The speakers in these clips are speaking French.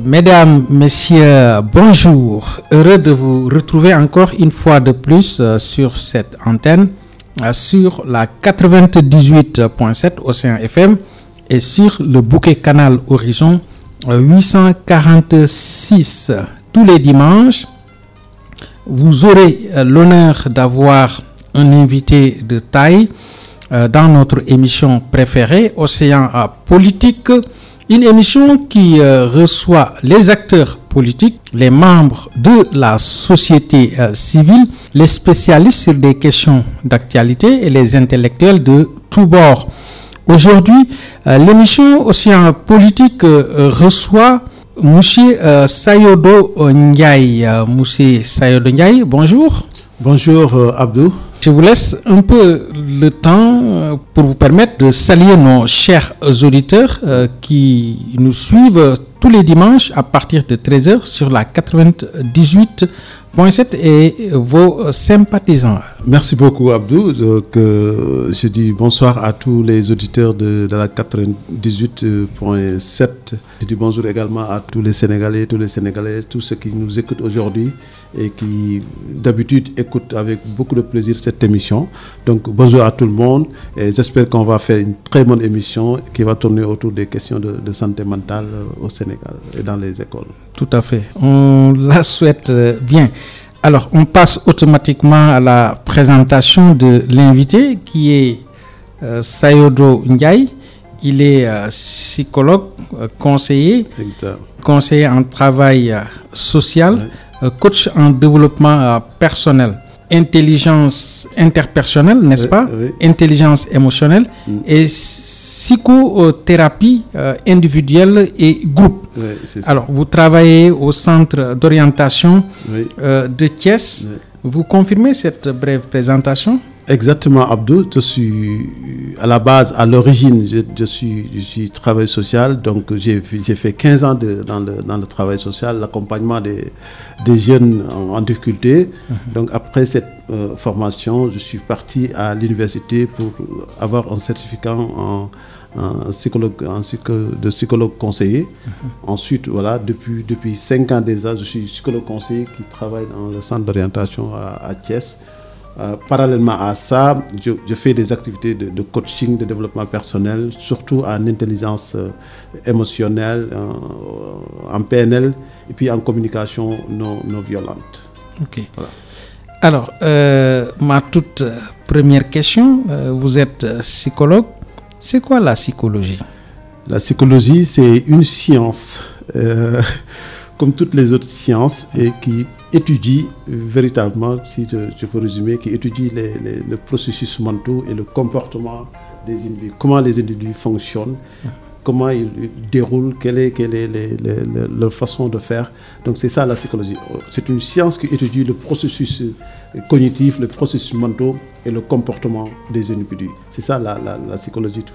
Mesdames, Messieurs, bonjour. Heureux de vous retrouver encore une fois de plus sur cette antenne, sur la 98.7 Océan FM et sur le bouquet canal Horizon 846. Tous les dimanches, vous aurez l'honneur d'avoir un invité de taille dans notre émission préférée, Océan Politique. Une émission qui reçoit les acteurs politiques, les membres de la société civile, les spécialistes sur des questions d'actualité et les intellectuels de tous bords. Aujourd'hui, l'émission Océan Politique reçoit M. Sayodo Ndiaye. M. Sayodo Ndiaye, bonjour. Bonjour Abdou. Je vous laisse un peu le temps pour vous permettre de saluer nos chers auditeurs qui nous suivent tous les dimanches à partir de 13h sur la 98.7 et vos sympathisants. Merci beaucoup Abdou. Je dis bonsoir à tous les auditeurs de la 98.7. Je dis bonjour également à tous les Sénégalais, tous ceux qui nous écoutent aujourd'hui et qui d'habitude écoutent avec beaucoup de plaisir cette émission. Donc bonjour à tout le monde et j'espère qu'on va faire une très bonne émission qui va tourner autour des questions de santé mentale au Sénégal et dans les écoles. Tout à fait, on la souhaite bien. Alors on passe automatiquement à la présentation de l'invité qui est Sayodo Ndiaye. Il est psychologue, conseiller en travail social, coach en développement personnel, intelligence interpersonnelle, n'est-ce pas? Oui. Intelligence émotionnelle et psychothérapie individuelle et groupe. Oui, c'est ça. Alors, vous travaillez au centre d'orientation de Thiès. Oui. Vous confirmez cette brève présentation? Exactement Abdou, je suis à la base, à l'origine, je suis travailleur social, donc j'ai fait 15 ans dans le travail social, l'accompagnement des jeunes en difficulté. Donc après cette formation, je suis parti à l'université pour avoir un certificat de psychologue conseiller. Ensuite, voilà, depuis 5 ans déjà, je suis psychologue conseiller qui travaille dans le centre d'orientation à Thiès. Parallèlement à ça, je fais des activités de coaching, de développement personnel, surtout en intelligence émotionnelle, en PNL et puis en communication non violente. Ok. Voilà. Alors, ma toute première question, vous êtes psychologue. C'est quoi la psychologie? La psychologie, c'est une science, comme toutes les autres sciences, et qui étudie véritablement, si je peux résumer, qui étudie le processus mentaux et le comportement des individus, comment les individus fonctionnent, comment ils déroulent, quelle est leur façon de faire. Donc c'est ça la psychologie. C'est une science qui étudie le processus cognitif, le processus mentaux et le comportement des individus. C'est ça la psychologie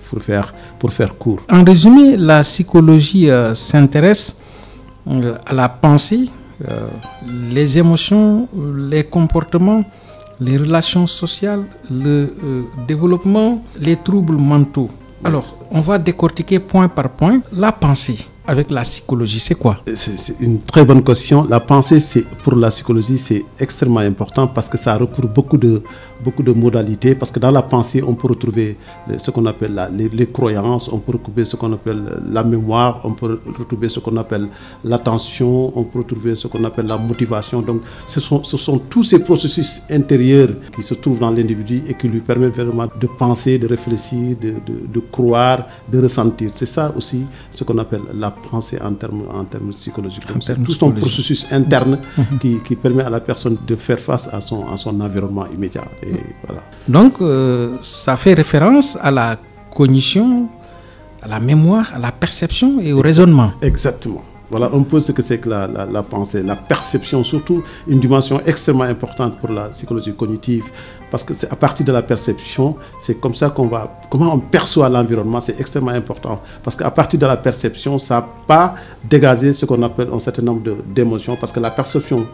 pour faire court. En résumé, la psychologie s'intéresse à la pensée, les émotions, les comportements, les relations sociales, le développement, les troubles mentaux. Alors, on va décortiquer point par point. La pensée avec la psychologie, c'est quoi? C'est une très bonne question. La pensée, pour la psychologie, c'est extrêmement important parce que ça recouvre beaucoup de modalités. Parce que dans la pensée, on peut retrouver ce qu'on appelle les croyances, on peut retrouver ce qu'on appelle la mémoire, on peut retrouver ce qu'on appelle l'attention, on peut retrouver ce qu'on appelle la motivation. Donc, ce sont tous ces processus intérieurs qui se trouvent dans l'individu et qui lui permettent vraiment de penser, de réfléchir, de croire, de ressentir. C'est ça aussi ce qu'on appelle la pensée en termes psychologiques. Donc, c'est tout un processus interne qui permet à la personne de faire face à son environnement immédiat. Et voilà. Donc, ça fait référence à la cognition, à la mémoire, à la perception et au raisonnement. Exactement. Voilà un peu ce que c'est que la pensée, la perception, surtout une dimension extrêmement importante pour la psychologie cognitive. Parce que c'est à partir de la perception, c'est comme ça comment on perçoit l'environnement, c'est extrêmement important. Parce qu'à partir de la perception, ça n'a pas dégagé ce qu'on appelle un certain nombre d'émotions. Parce que la perception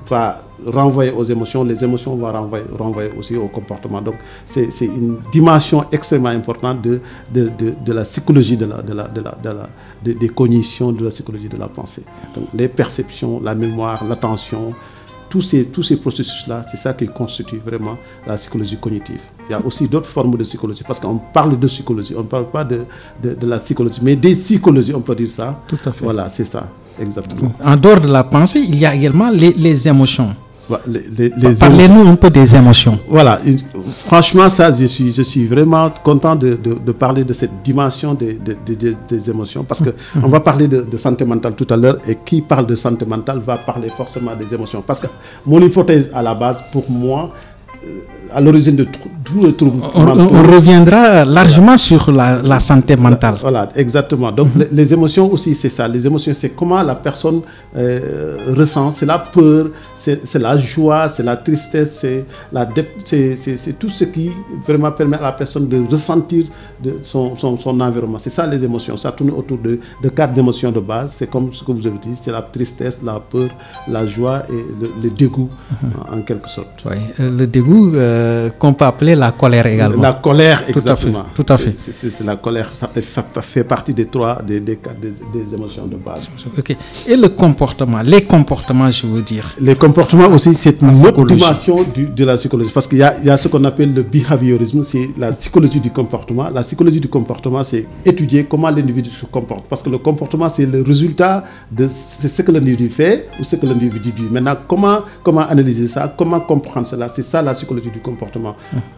va renvoyer aux émotions, les émotions vont renvoyer aussi au comportement. Donc c'est une dimension extrêmement importante de la psychologie des cognitions, de la psychologie de la pensée. Donc les perceptions, la mémoire, l'attention, tous ces processus-là, c'est ça qui constitue vraiment la psychologie cognitive. Il y a aussi d'autres formes de psychologie, parce qu'on parle de psychologie, on ne parle pas de la psychologie, mais des psychologies, on peut dire ça. Tout à fait. Voilà, c'est ça, exactement. En dehors de la pensée, il y a également les émotions. Parlez-nous un peu des émotions. Voilà, franchement, ça, je suis vraiment content de parler de cette dimension des émotions, parce qu'on va parler de santé mentale tout à l'heure, et qui parle de santé mentale va parler forcément des émotions. Parce que mon hypothèse à la base, pour moi, à l'origine de tout le trouble. On reviendra largement sur la santé mentale. Voilà, exactement. Donc les émotions aussi, c'est ça. Les émotions, c'est comment la personne ressent. C'est la peur, c'est la joie, c'est la tristesse, c'est tout ce qui vraiment permet à la personne de ressentir son environnement. C'est ça les émotions. Ça tourne autour de 4 émotions de base. C'est comme ce que vous avez dit, c'est la tristesse, la peur, la joie et le dégoût, en quelque sorte. Oui, le dégoût qu'on peut appeler la colère également. La colère, exactement. Tout à fait. C'est la colère, ça fait partie des émotions de base. Okay. Et le comportement, les comportements, je veux dire. Les comportements aussi, c'est une autre dimension de la psychologie. Parce qu'il y a ce qu'on appelle le behaviorisme, c'est la psychologie du comportement. La psychologie du comportement, c'est étudier comment l'individu se comporte. Parce que le comportement, c'est le résultat de ce que l'individu fait ou ce que l'individu dit. Maintenant, comment analyser ça, comment comprendre cela, c'est ça la psychologie du comportement.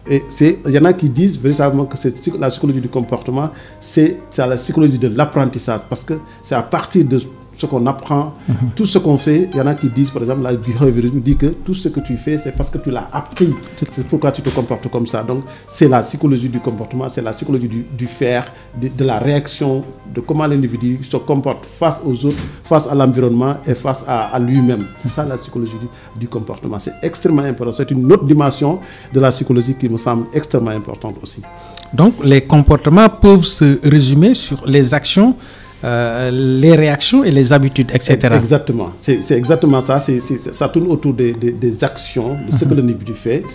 Et il y en a qui disent véritablement que la psychologie du comportement, c'est la psychologie de l'apprentissage, parce que c'est à partir de ce qu'on apprend, tout ce qu'on fait. Il y en a qui disent, par exemple, la behaviorisme dit que tout ce que tu fais, c'est parce que tu l'as appris. C'est pourquoi tu te comportes comme ça. Donc, c'est la psychologie du comportement, c'est la psychologie du faire, de la réaction, de comment l'individu se comporte face aux autres, face à l'environnement et face à lui-même. C'est ça la psychologie du comportement. C'est extrêmement important. C'est une autre dimension de la psychologie qui me semble extrêmement importante aussi. Donc, les comportements peuvent se résumer sur les actions, les réactions et les habitudes, etc. Exactement, c'est exactement ça. Ça tourne autour des actions, de ce que l'individu fait.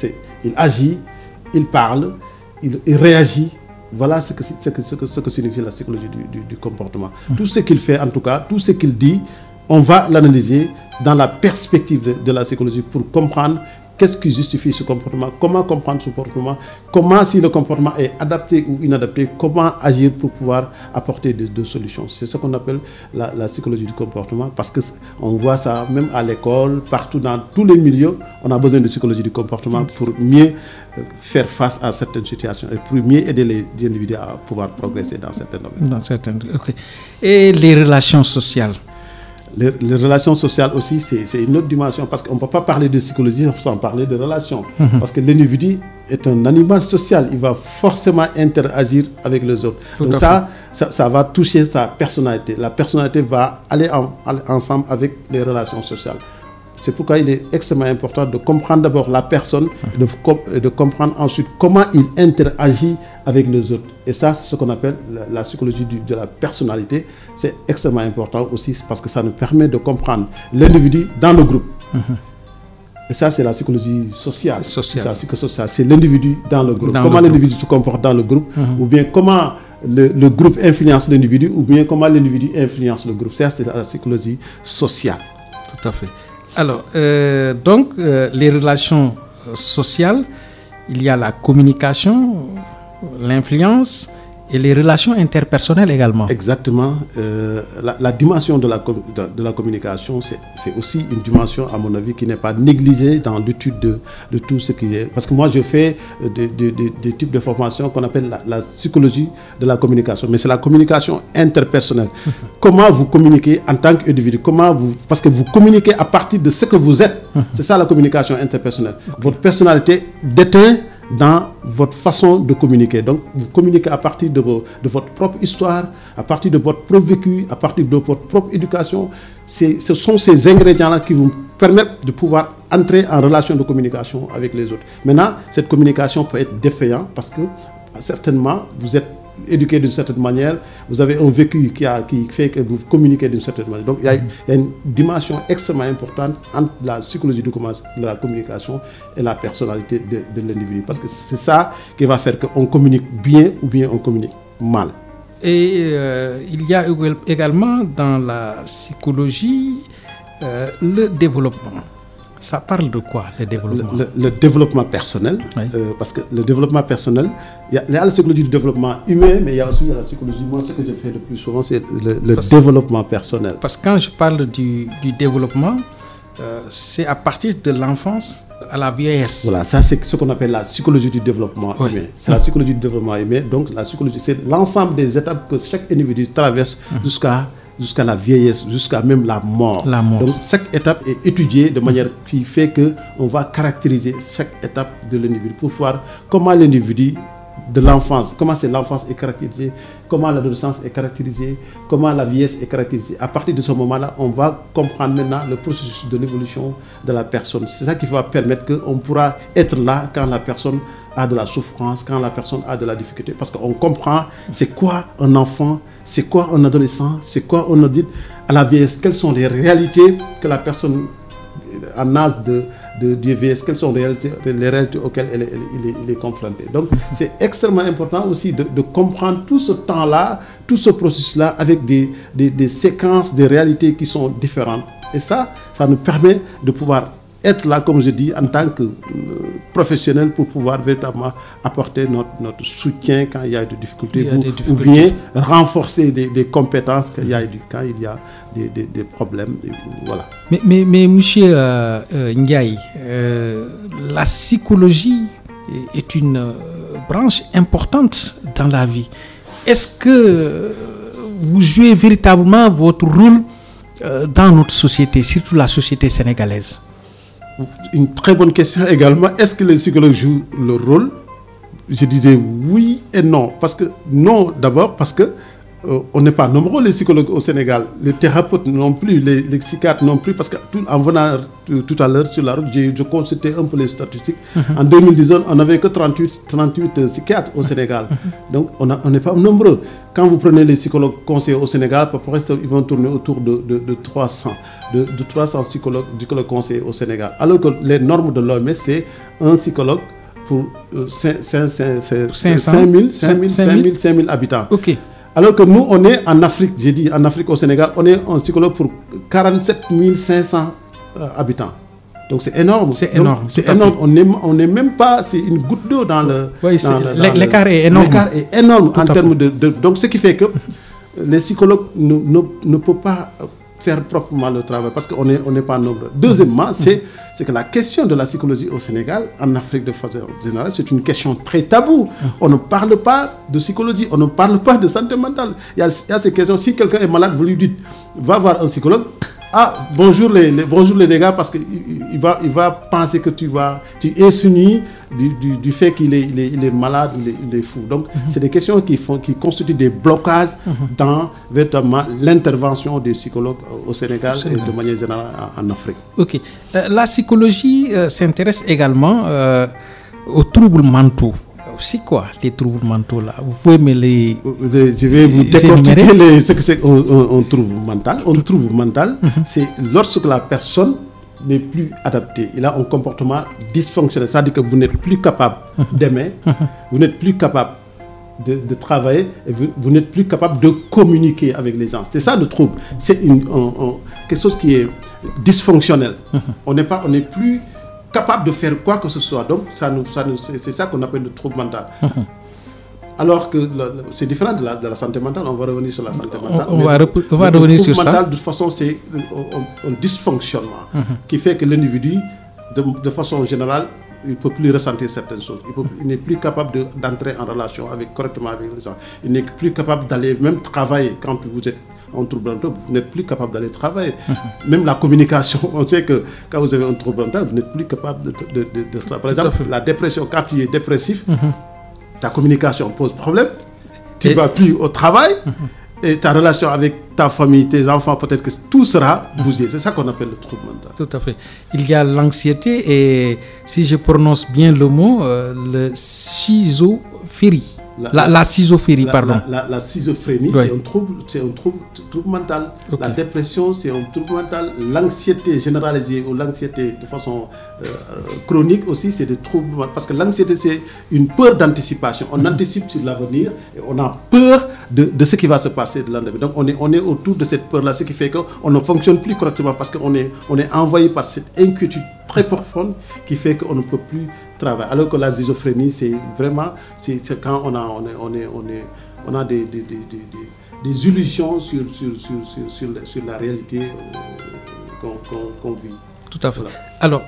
Il agit, il parle, il réagit. Voilà ce que signifie la psychologie du comportement. Tout ce qu'il fait, en tout cas, tout ce qu'il dit, on va l'analyser dans la perspective de la psychologie pour comprendre qu'est-ce qui justifie ce comportement, comment comprendre ce comportement, comment, si le comportement est adapté ou inadapté, comment agir pour pouvoir apporter des solutions. C'est ce qu'on appelle la psychologie du comportement, parce qu'on voit ça même à l'école, partout dans tous les milieux, on a besoin de psychologie du comportement pour mieux faire face à certaines situations et pour mieux aider les individus à pouvoir progresser dans certains domaines. Okay. Et les relations sociales? Les relations sociales aussi, c'est une autre dimension, parce qu'on ne peut pas parler de psychologie sans parler de relations. Parce que l'individu est un animal social, il va forcément interagir avec les autres. Donc ça va toucher sa personnalité. La personnalité va aller ensemble avec les relations sociales. C'est pourquoi il est extrêmement important de comprendre d'abord la personne et de comprendre ensuite comment il interagit avec les autres. Et ça, c'est ce qu'on appelle la psychologie de la personnalité. C'est extrêmement important aussi parce que ça nous permet de comprendre l'individu dans le groupe. Et ça, c'est la psychologie sociale. C'est l'individu dans le groupe. Comment l'individu se comporte dans le groupe, ou bien comment le groupe influence l'individu, ou bien comment l'individu influence le groupe. Ça, c'est la psychologie sociale. Tout à fait. Alors, donc, les relations sociales, il y a la communication, l'influence et les relations interpersonnelles également. Exactement. La dimension de la communication, c'est aussi une dimension, à mon avis, qui n'est pas négligée dans l'étude de tout ce qui est. Parce que moi, je fais des types de formations qu'on appelle la psychologie de la communication. Mais c'est la communication interpersonnelle. Comment vous communiquez en tant qu'individu? Parce que vous communiquez à partir de ce que vous êtes. C'est ça la communication interpersonnelle. Votre personnalité déteint dans votre façon de communiquer. Donc, vous communiquez à partir de votre propre histoire, à partir de votre propre vécu, à partir de votre propre éducation. Ce sont ces ingrédients-là qui vous permettent de pouvoir entrer en relation de communication avec les autres. Maintenant, cette communication peut être défaillante parce que, certainement, vous êtes éduqué d'une certaine manière, vous avez un vécu qui fait que vous communiquez d'une certaine manière. Donc il y a une dimension extrêmement importante entre la psychologie de la communication et la personnalité de l'individu. Parce que c'est ça qui va faire qu'on communique bien ou bien on communique mal. Et il y a également dans la psychologie le développement. Ça parle de quoi, le développement? Le développement personnel, oui. Parce que le développement personnel, il y a la psychologie du développement humain, mais il y a aussi la psychologie, moi ce que je fais le plus souvent, c'est le développement personnel. Parce que quand je parle du développement, c'est à partir de l'enfance à la vieillesse. Voilà, ça c'est ce qu'on appelle la psychologie du développement humain. C'est la psychologie du développement humain, donc la psychologie, c'est l'ensemble des étapes que chaque individu traverse jusqu'à la vieillesse, jusqu'à même la mort. Donc chaque étape est étudiée de manière qui fait qu'on va caractériser chaque étape de l'individu pour voir comment l'individu de l'enfance, comment c'est l'enfance est caractérisée, comment l'adolescence est caractérisée, comment la vieillesse est caractérisée. À partir de ce moment-là, on va comprendre maintenant le processus de l'évolution de la personne. C'est ça qui va permettre qu'on pourra être là quand la personne a de la souffrance, quand la personne a de la difficulté, parce qu'on comprend c'est quoi un enfant, c'est quoi un adolescent, c'est quoi un adulte à la vieillesse, quelles sont les réalités que la personne en âge de vieillesse, quelles sont les réalités auxquelles il est confronté. Donc c'est extrêmement important aussi de comprendre tout ce temps-là, tout ce processus-là avec des séquences de réalités qui sont différentes. Et ça nous permet de pouvoir être là, comme je dis, en tant que professionnel pour pouvoir véritablement apporter notre soutien quand il y a des difficultés, ou bien renforcer des compétences quand il y a des problèmes. Voilà. Mais monsieur Ndiaye, la psychologie est une branche importante dans la vie. Est-ce que vous jouez véritablement votre rôle dans notre société, surtout la société sénégalaise? Une très bonne question également. Est-ce que les psychologues jouent le rôle? Je dirais oui et non. Non, d'abord parce que on n'est pas nombreux les psychologues au Sénégal. Les thérapeutes non plus, les psychiatres non plus. Parce que en venant tout à l'heure sur la route, je consultais un peu les statistiques. En 2010, on n'avait que 38 psychiatres au Sénégal. Donc on n'est pas nombreux. Quand vous prenez les psychologues conseillers au Sénégal, ils vont tourner autour de 300. De 300 psychologues conseillers au Sénégal. Alors que les normes de l'OMS, c'est un psychologue pour 5000 habitants. Ok. Alors que nous, on est en Afrique, j'ai dit en Afrique au Sénégal, on est un psychologue pour 47 500 habitants. Donc c'est énorme. C'est énorme. C'est énorme. On n'est même pas, c'est une goutte d'eau dans le... Oui, l'écart est énorme. L'écart est énorme en termes de... Donc ce qui fait que les psychologues ne peuvent pas faire proprement le travail parce qu'on n'est pas nombreux. Deuxièmement, c'est que la question de la psychologie au Sénégal, en Afrique de façon générale, c'est une question très taboue. On ne parle pas de psychologie, on ne parle pas de santé mentale. Il y a ces questions. Si quelqu'un est malade, vous lui dites, va voir un psychologue. Ah, bonjour les gars, parce qu'il va penser que tu insinues du fait qu'il est malade, il est fou. Donc, c'est des questions qui constituent des blocages dans véritablement l'intervention des psychologues au Sénégal et de manière générale en Afrique. Ok. La psychologie s'intéresse également aux troubles mentaux. C'est quoi les troubles mentaux là? Vous pouvez me les... Je vais vous décortiquer ce que c'est un trouble mental. Un trouble mental, c'est lorsque la personne n'est plus adaptée. Il a un comportement dysfonctionnel. C'est-à-dire que vous n'êtes plus capable d'aimer, vous n'êtes plus capable de travailler, et vous n'êtes plus capable de communiquer avec les gens. C'est ça le trouble. C'est quelque chose qui est dysfonctionnel. On n'est plus capable de faire quoi que ce soit. Donc, c'est ça qu'on appelle le trouble mental. Alors que c'est différent de la santé mentale. On va revenir sur la santé mentale. On va revenir sur ça. Le trouble mental, de toute façon, c'est un dysfonctionnement qui fait que l'individu, de façon générale, il ne peut plus ressentir certaines choses. Il n'est plus capable d'entrer en relation correctement avec les gens. Il n'est plus capable d'aller même travailler quand vous êtes en trouble mental, vous n'êtes plus capable d'aller travailler. Même la communication, on sait que quand vous avez un trouble mental, vous n'êtes plus capable de travailler. Par exemple, la dépression, quand tu es dépressif, ta communication pose problème, tu ne vas plus au travail, et ta relation avec ta famille, tes enfants, peut-être que tout sera bousillé. C'est ça qu'on appelle le trouble mental. Tout à fait. Il y a l'anxiété et, si je prononce bien le mot, le schizophérie. La schizophrénie, pardon. La schizophrénie, Oui. c'est un trouble mental. Ok. La dépression, c'est un trouble mental. L'anxiété généralisée ou l'anxiété de façon chronique aussi, c'est des troubles mentaux. Parce que l'anxiété, c'est une peur d'anticipation. On anticipe sur l'avenir et on a peur de ce qui va se passer de l'année. Donc on est autour de cette peur-là, ce qui fait qu'on ne fonctionne plus correctement parce qu'on est envahi par cette inquiétude très profonde qui fait qu'on ne peut plus travailler. Alors que la schizophrénie, c'est vraiment, c'est quand on a des illusions sur la réalité qu'on vit. Tout à fait. Voilà. Alors,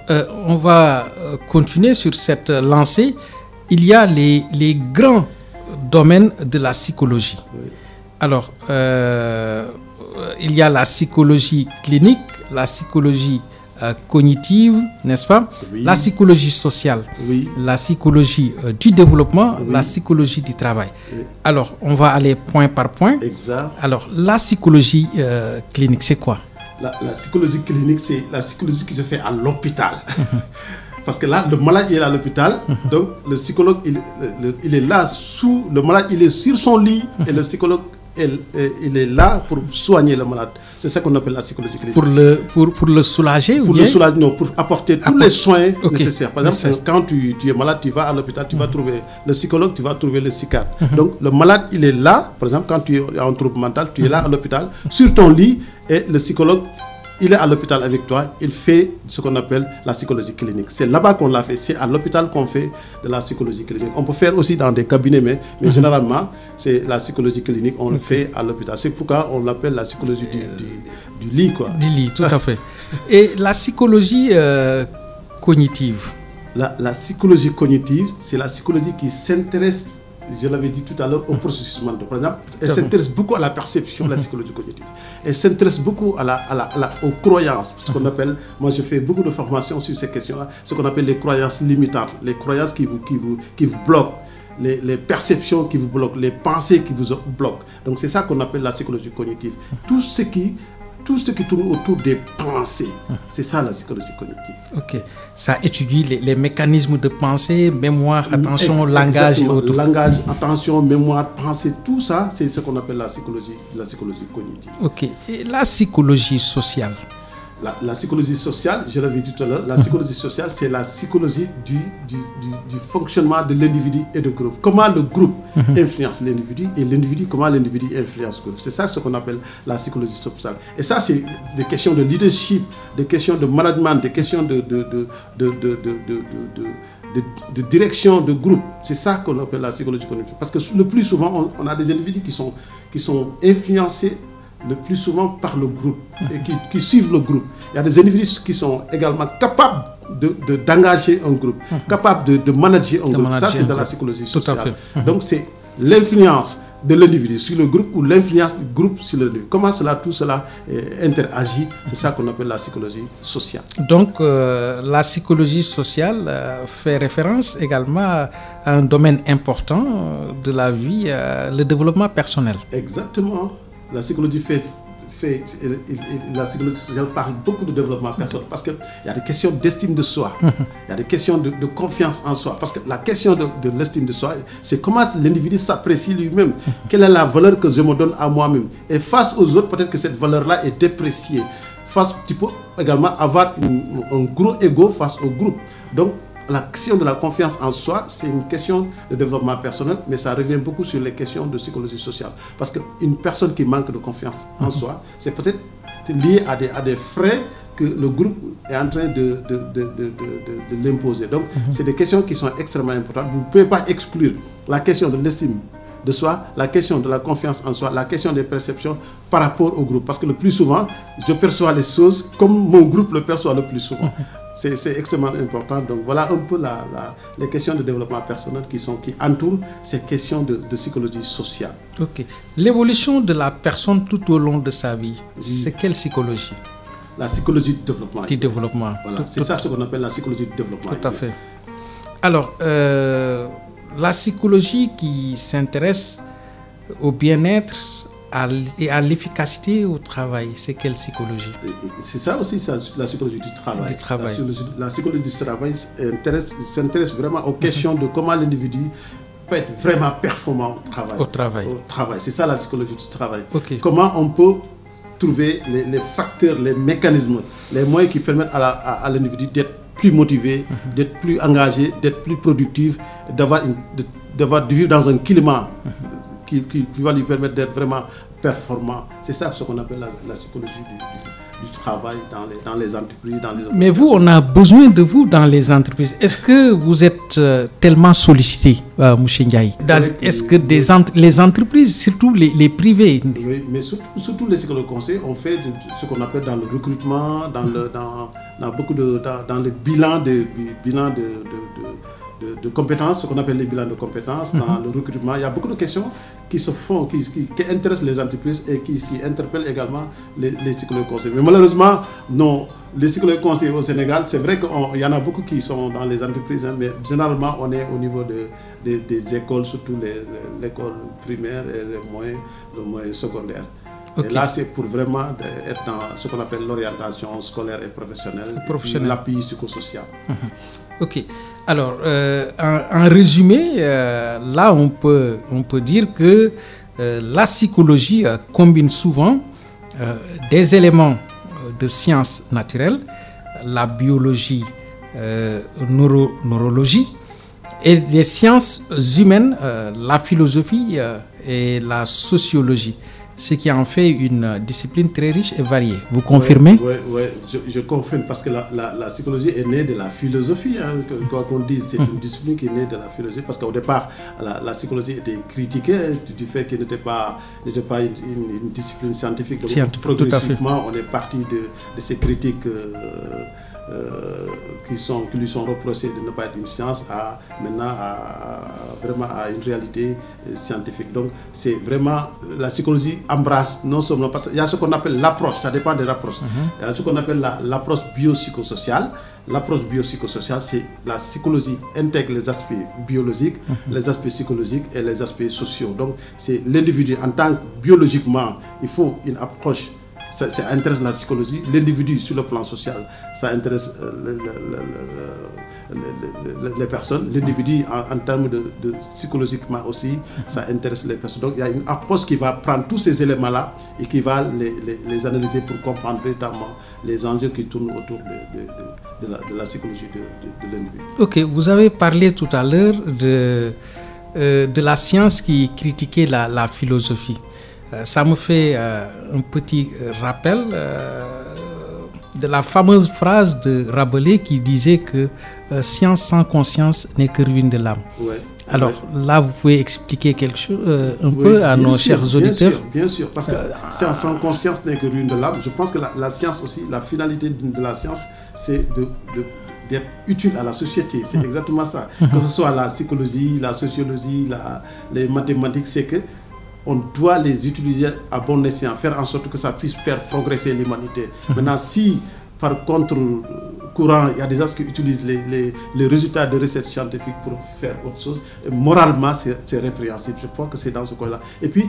on va continuer sur cette lancée. Il y a les grands domaines de la psychologie. Oui. Alors, il y a la psychologie clinique, la psychologie cognitive, n'est-ce pas? Oui. La psychologie sociale, Oui. la psychologie du développement, Oui. la psychologie du travail. Oui. Alors, on va aller point par point. Exact. Alors, la psychologie clinique, c'est quoi? La psychologie clinique, c'est la psychologie qui se fait à l'hôpital. Parce que là, le malade il est à l'hôpital, donc le psychologue, il est là le malade, il est sur son lit, et le psychologue, il est là pour soigner le malade. C'est ça qu'on appelle la psychologie clinique. Pour le soulager ou Pour bien? le soulager, non, pour apporter tous les soins Ok. nécessaires. Par exemple, quand tu es malade, tu vas à l'hôpital, tu vas trouver le psychologue, tu vas trouver le psychiatre. Donc, le malade, il est là. Par exemple, quand tu es en trouble mental, tu es là à l'hôpital, sur ton lit, et le psychologue, il est à l'hôpital avec toi, il fait ce qu'on appelle la psychologie clinique. C'est là-bas qu'on l'a fait, c'est à l'hôpital qu'on fait de la psychologie clinique. On peut faire aussi dans des cabinets, mais généralement, c'est la psychologie clinique, on le fait à l'hôpital. C'est pourquoi on l'appelle la psychologie du lit, quoi. Du lit, tout à fait. Et la psychologie cognitive? La psychologie cognitive, c'est la psychologie qui s'intéresse, je l'avais dit tout à l'heure, au processus mental. Par exemple, elle s'intéresse beaucoup à la perception, la psychologie cognitive. Elle s'intéresse beaucoup aux croyances, ce qu'on appelle, moi je fais beaucoup de formations sur ces questions-là, ce qu'on appelle les croyances limitantes, les croyances qui vous bloquent, les perceptions qui vous bloquent, les pensées qui vous bloquent. Donc c'est ça qu'on appelle la psychologie cognitive. Tout ce qui tourne autour des pensées, c'est ça la psychologie cognitive. Ok. Ça étudie les mécanismes de pensée, mémoire, attention, langage et autres. Langage, attention, mémoire, pensée, tout ça, c'est ce qu'on appelle la psychologie cognitive. Ok. Et la psychologie sociale? La psychologie sociale, je l'avais dit tout à l'heure, la psychologie sociale, c'est la psychologie du fonctionnement de l'individu et du groupe. Comment le groupe influence l'individu et l'individu, comment l'individu influence le groupe. C'est ça ce qu'on appelle la psychologie sociale. Et ça, c'est des questions de leadership, des questions de management, des questions de direction de groupe. C'est ça qu'on appelle la psychologie cognitive. Parce que le plus souvent, on a des individus qui sont influencés le plus souvent par le groupe et qui suivent le groupe. Il y a des individus qui sont également capables d'engager un groupe, capables de manager un groupe. Ça, c'est de la psychologie sociale. Tout à fait. Donc, c'est l'influence de l'individu sur le groupe ou l'influence du groupe sur l'individu. Comment tout cela interagit, c'est ça qu'on appelle la psychologie sociale. Donc, la psychologie sociale fait référence également à un domaine important de la vie, le développement personnel. Exactement. La psychologie la psychologie sociale parle beaucoup de développement personnel parce qu'il y a des questions d'estime de soi, il y a des questions de confiance en soi. Parce que la question de l'estime de soi, c'est comment l'individu s'apprécie lui-même, quelle est la valeur que je me donne à moi-même. Et face aux autres, peut-être que cette valeur-là est dépréciée. Tu peux également avoir un gros ego face au groupe. Donc, la question de la confiance en soi, c'est une question de développement personnel, mais ça revient beaucoup sur les questions de psychologie sociale. Parce qu'une personne qui manque de confiance en soi, c'est peut-être lié à des frais que le groupe est en train de l'imposer. Donc, c'est des questions qui sont extrêmement importantes. Vous ne pouvez pas exclure la question de l'estime de soi, la question de la confiance en soi, la question des perceptions par rapport au groupe. Parce que le plus souvent, je perçois les choses comme mon groupe le perçoit le plus souvent. C'est extrêmement important. Donc voilà un peu les questions de développement personnel qui entourent ces questions de psychologie sociale. Ok. L'évolution de la personne tout au long de sa vie, c'est quelle psychologie? La psychologie du développement. Du développement. Voilà. C'est ça ce qu'on appelle la psychologie du développement. Tout à fait. Alors, la psychologie qui s'intéresse au bien-être et à l'efficacité au travail, c'est quelle psychologie? C'est ça aussi, la psychologie du travail. Du travail. La psychologie du travail s'intéresse vraiment aux questions de comment l'individu pas être vraiment performant au travail. C'est ça la psychologie du travail. Comment on peut trouver les facteurs, les mécanismes, les moyens qui permettent à l'individu d'être plus motivé, d'être plus engagé, d'être plus productif, de vivre dans un climat qui va lui permettre d'être vraiment performant. C'est ça ce qu'on appelle la psychologie du travail dans les entreprises. Mais vous, on a besoin de vous dans les entreprises. Est-ce que vous êtes tellement sollicité, M. Ndiaye? Est-ce que les entreprises, surtout les privées? Oui, mais surtout les psychologues conseils, on fait ce qu'on appelle dans le recrutement, dans le bilan de compétences, ce qu'on appelle les bilans de compétences, dans le recrutement. Il y a beaucoup de questions qui se font, qui intéressent les entreprises et qui interpellent également les psychologues conseillers. Mais malheureusement, non, les psychologues conseillers au Sénégal, c'est vrai qu'il y en a beaucoup qui sont dans les entreprises, mais généralement, on est au niveau des écoles, surtout l'école primaire et le moyen secondaire. Et là, c'est pour vraiment être dans ce qu'on appelle l'orientation scolaire et professionnelle. L'appui psychosocial. Ok. Alors, en résumé, là, on peut dire que la psychologie combine souvent des éléments de sciences naturelles, la biologie, neurologie, et les sciences humaines, la philosophie et la sociologie. Ce qui en fait une discipline très riche et variée. Vous confirmez? Oui, je confirme, parce que la psychologie est née de la philosophie. Quoi qu'on dise, c'est une discipline qui est née de la philosophie, parce qu'au départ, la psychologie était critiquée du fait qu'elle n'était pas une discipline scientifique. Donc, progressivement, on est parti de ces critiques qui lui sont reprochées de ne pas être une science maintenant vraiment à une réalité scientifique. Donc c'est vraiment la psychologie embrasse non seulement, parce qu'il y a ce qu'on appelle l'approche, ça dépend de l'approche. Il y a ce qu'on appelle l'approche biopsychosociale. L'approche biopsychosociale, c'est la psychologie intègre les aspects biologiques, les aspects psychologiques et les aspects sociaux. Donc c'est l'individu en tant que biologiquement, il faut une approche. Ça intéresse la psychologie, l'individu sur le plan social, ça intéresse les personnes, l'individu en termes de psychologiquement aussi, ça intéresse les personnes. Donc il y a une approche qui va prendre tous ces éléments-là et qui va les analyser pour comprendre véritablement les enjeux qui tournent autour de la psychologie de l'individu. Ok, vous avez parlé tout à l'heure de la science qui critiquait la philosophie. Ça me fait un petit rappel de la fameuse phrase de Rabelais qui disait que science sans conscience n'est que ruine de l'âme. Alors là, vous pouvez expliquer quelque chose un peu à nos chers auditeurs? Bien sûr, parce que science sans conscience n'est que ruine de l'âme. Je pense que la science aussi, la finalité de la science, c'est d'être utile à la société. C'est exactement ça. Que ce soit la psychologie, la sociologie, les mathématiques, c'est que on doit les utiliser à bon escient, faire en sorte que ça puisse faire progresser l'humanité. Maintenant, si par contre courant, il y a des gens qui utilisent les résultats de recherche scientifique pour faire autre chose, moralement, c'est répréhensible. Je crois que c'est dans ce coin-là. Et puis,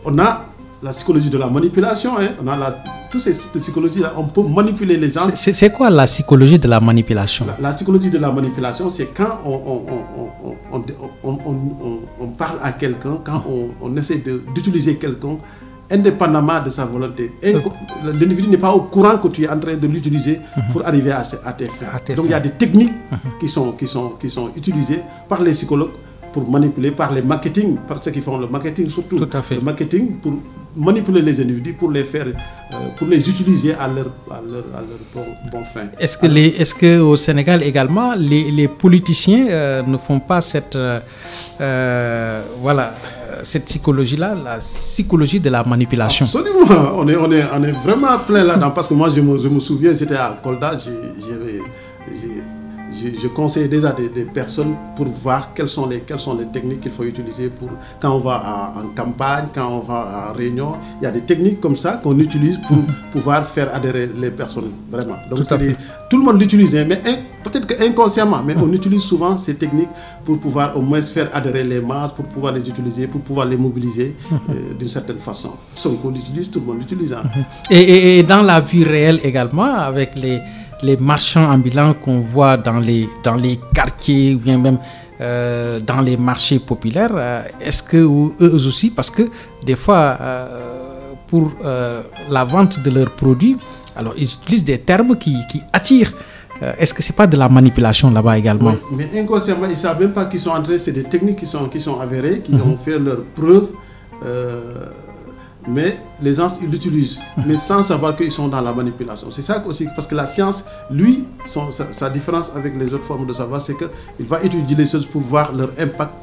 on a la psychologie de la manipulation, on a toutes ces psychologies-là, on peut manipuler les gens. C'est quoi la psychologie de la manipulation? La psychologie de la manipulation, c'est quand on parle à quelqu'un, quand on essaie d'utiliser quelqu'un indépendamment de sa volonté. Et l'individu n'est pas au courant que tu es en train de l'utiliser pour arriver à tes fins. Donc il y a des techniques qui sont utilisées par les psychologues pour manipuler, par les marketing, par ceux qui font le marketing surtout. Tout à fait. Le marketing pour manipuler les individus, pour les faire, pour les utiliser à leur bon fin. Est-ce que au Sénégal également, les politiciens ne font pas cette psychologie-là, la psychologie de la manipulation? Absolument, on est vraiment plein là-dedans, parce que moi je me souviens, j'étais à Kolda, je conseille déjà des personnes pour voir quelles sont les techniques qu'il faut utiliser pour quand on va en campagne, quand on va en réunion. Il y a des techniques comme ça qu'on utilise pour pouvoir faire adhérer les personnes, vraiment. Donc tout le monde l'utilise, mais peut-être qu'inconsciemment, mais on utilise souvent ces techniques pour pouvoir au moins faire adhérer les masses, pour pouvoir les utiliser, pour pouvoir les mobiliser d'une certaine façon. Sauf qu'on l'utilise, tout le monde l'utilise. Et dans la vie réelle également, avec les marchands ambulants qu'on voit dans les quartiers, ou bien même dans les marchés populaires, est-ce que eux aussi, parce que des fois, pour la vente de leurs produits, alors ils utilisent des termes qui attirent. Est-ce que c'est pas de la manipulation là-bas également? Oui, mais inconsciemment, ils ne savent même pas qu'ils sont en train, c'est des techniques qui sont avérées, qui ont fait leurs preuves. Mais les gens ils l'utilisent, mais sans savoir qu'ils sont dans la manipulation. C'est ça aussi, parce que la science, lui, sa différence avec les autres formes de savoir, c'est qu'il va étudier les choses pour voir leur impact,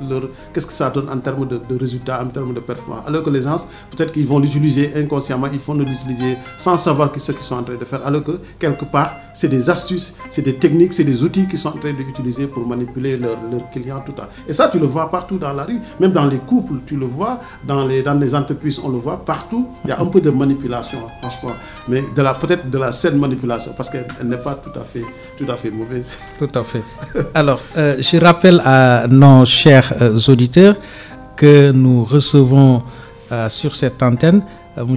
qu'est-ce que ça donne en termes de résultats, en termes de performance. Alors que les gens, peut-être qu'ils vont l'utiliser inconsciemment, ils vont l'utiliser sans savoir ce qu'ils sont en train de faire. Alors que quelque part, c'est des astuces, c'est des techniques, c'est des outils qu'ils sont en train d'utiliser pour manipuler leurs clients tout à l'heure. Et ça, tu le vois partout dans la rue, même dans les couples, tu le vois, dans les entreprises, on le voit partout. Il y a un peu de manipulation, franchement, mais peut-être de la saine manipulation, parce qu'elle n'est pas tout à fait mauvaise. Tout à fait. Alors, je rappelle à nos chers auditeurs que nous recevons sur cette antenne M.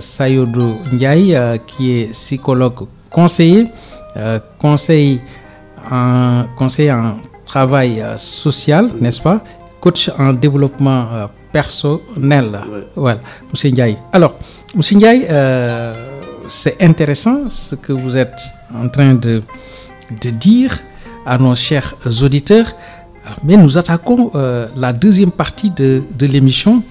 Sayodou Ndiaye, qui est psychologue conseiller en travail social, n'est-ce pas, coach en développement personnel. Ouais. Voilà, M. Ndiaye. Alors, M. Ndiaye, c'est intéressant ce que vous êtes en train de dire à nos chers auditeurs, mais nous attaquons la deuxième partie de l'émission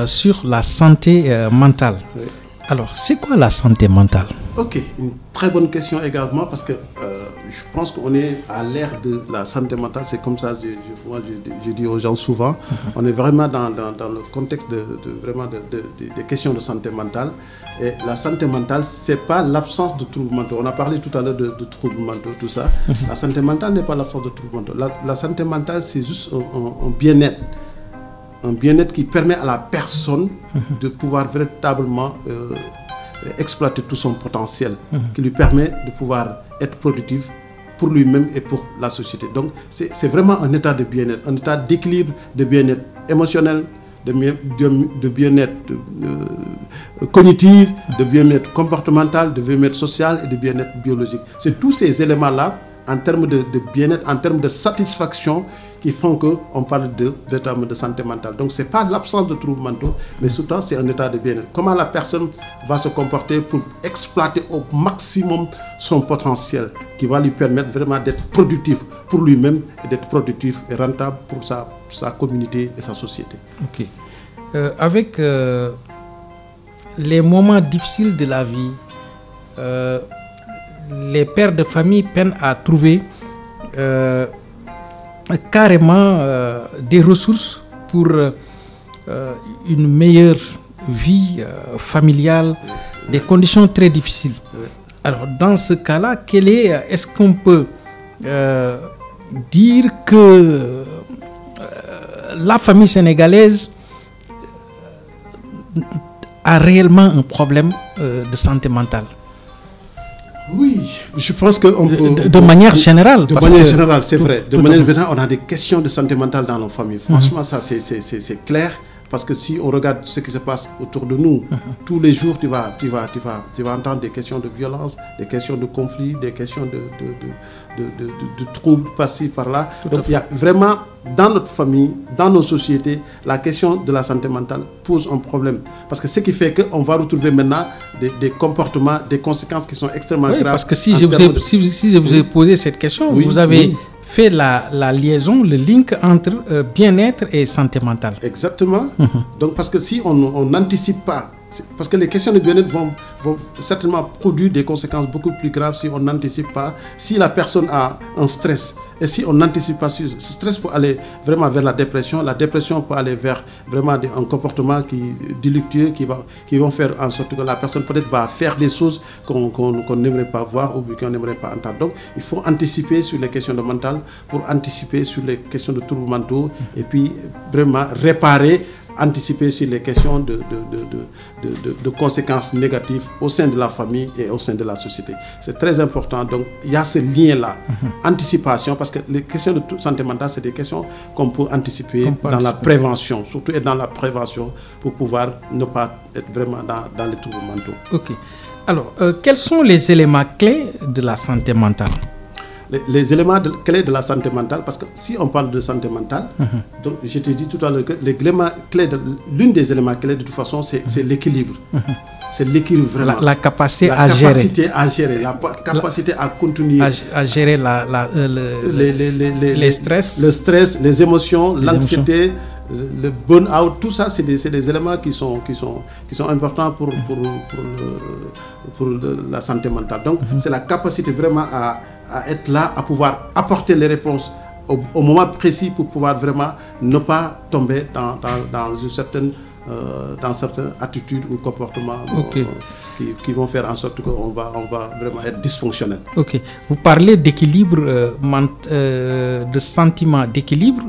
sur la santé mentale. Oui. Alors, c'est quoi la santé mentale? Ok, une très bonne question également, parce que je pense qu'on est à l'ère de la santé mentale. C'est comme ça, je dis aux gens souvent, on est vraiment dans le contexte des questions de santé mentale. Et la santé mentale, ce n'est pas l'absence de troubles mentaux. On a parlé tout à l'heure de troubles mentaux, tout ça. La santé mentale n'est pas l'absence de troubles mentaux. La santé mentale, c'est juste un bien-être. Un bien-être qui permet à la personne de pouvoir véritablement exploiter tout son potentiel, qui lui permet de pouvoir être productif pour lui-même et pour la société. Donc c'est vraiment un état de bien-être, un état d'équilibre, de bien-être émotionnel, de bien-être cognitif, de bien-être comportemental, de bien-être social et de bien-être biologique. C'est tous ces éléments-là, en termes de bien-être, en termes de satisfaction, qui font qu'on parle véritablement de santé mentale. Donc ce n'est pas l'absence de troubles mentaux, mais surtout c'est un état de bien-être. Comment la personne va se comporter pour exploiter au maximum son potentiel, qui va lui permettre vraiment d'être productif pour lui-même et d'être productif et rentable pour sa communauté et sa société. Ok. Avec les moments difficiles de la vie, les pères de famille peinent à trouver carrément des ressources pour une meilleure vie familiale, des conditions très difficiles. Alors dans ce cas-là, est-ce qu'on peut dire que la famille sénégalaise a réellement un problème de santé mentale? Oui, je pense que de manière générale. De manière générale, c'est vrai. De manière générale, on a des questions de santé mentale dans nos familles. Franchement, ça c'est clair. Parce que si on regarde ce qui se passe autour de nous, tous les jours, tu vas entendre des questions de violence, des questions de conflits, des questions de troubles par-ci, par-là. Donc il y a vraiment, dans notre famille, dans nos sociétés, la question de la santé mentale pose un problème. Parce que ce qui fait qu'on va retrouver maintenant des comportements, des conséquences qui sont extrêmement graves. Parce que si je vous ai posé cette question, vous avez fait la liaison, le link entre bien-être et santé mentale. Exactement. Donc parce que si on n'anticipe pas, parce que les questions de bien-être vont certainement produire des conséquences beaucoup plus graves si on n'anticipe pas, si la personne a un stress. Et si on n'anticipe pas sur ce stress peut aller vraiment vers la dépression peut aller vers vraiment un comportement délictueux qui vont faire en sorte que la personne peut-être va faire des choses qu'on n'aimerait pas voir ou qu'on n'aimerait pas entendre. Donc il faut anticiper sur les questions de mental pour anticiper sur les questions de troubles mentaux et puis vraiment réparer, anticiper sur les questions de conséquences négatives au sein de la famille et au sein de la société. C'est très important. Donc, il y a ce lien-là. Anticipation, parce que les questions de santé mentale, c'est des questions qu'on peut anticiper dans la prévention, surtout être dans la prévention pour pouvoir ne pas être vraiment dans les troubles mentaux. Ok. Alors, quels sont les éléments clés de la santé mentale? les éléments clés de la santé mentale, parce que si on parle de santé mentale, donc je t'ai dit tout à l'heure que l'une des éléments clés de toute façon, c'est l'équilibre. C'est l'équilibre vraiment. La capacité à gérer. La capacité à contenir. À gérer les stress. Le stress, les émotions, l'anxiété, le burn-out, tout ça, c'est des éléments qui sont importants pour la santé mentale. Donc, c'est la capacité vraiment à être là, à pouvoir apporter les réponses au moment précis pour pouvoir vraiment ne pas tomber dans certaines attitudes ou comportements qui vont faire en sorte qu'on va vraiment être dysfonctionnel. Ok. Vous parlez d'équilibre, de sentiment d'équilibre,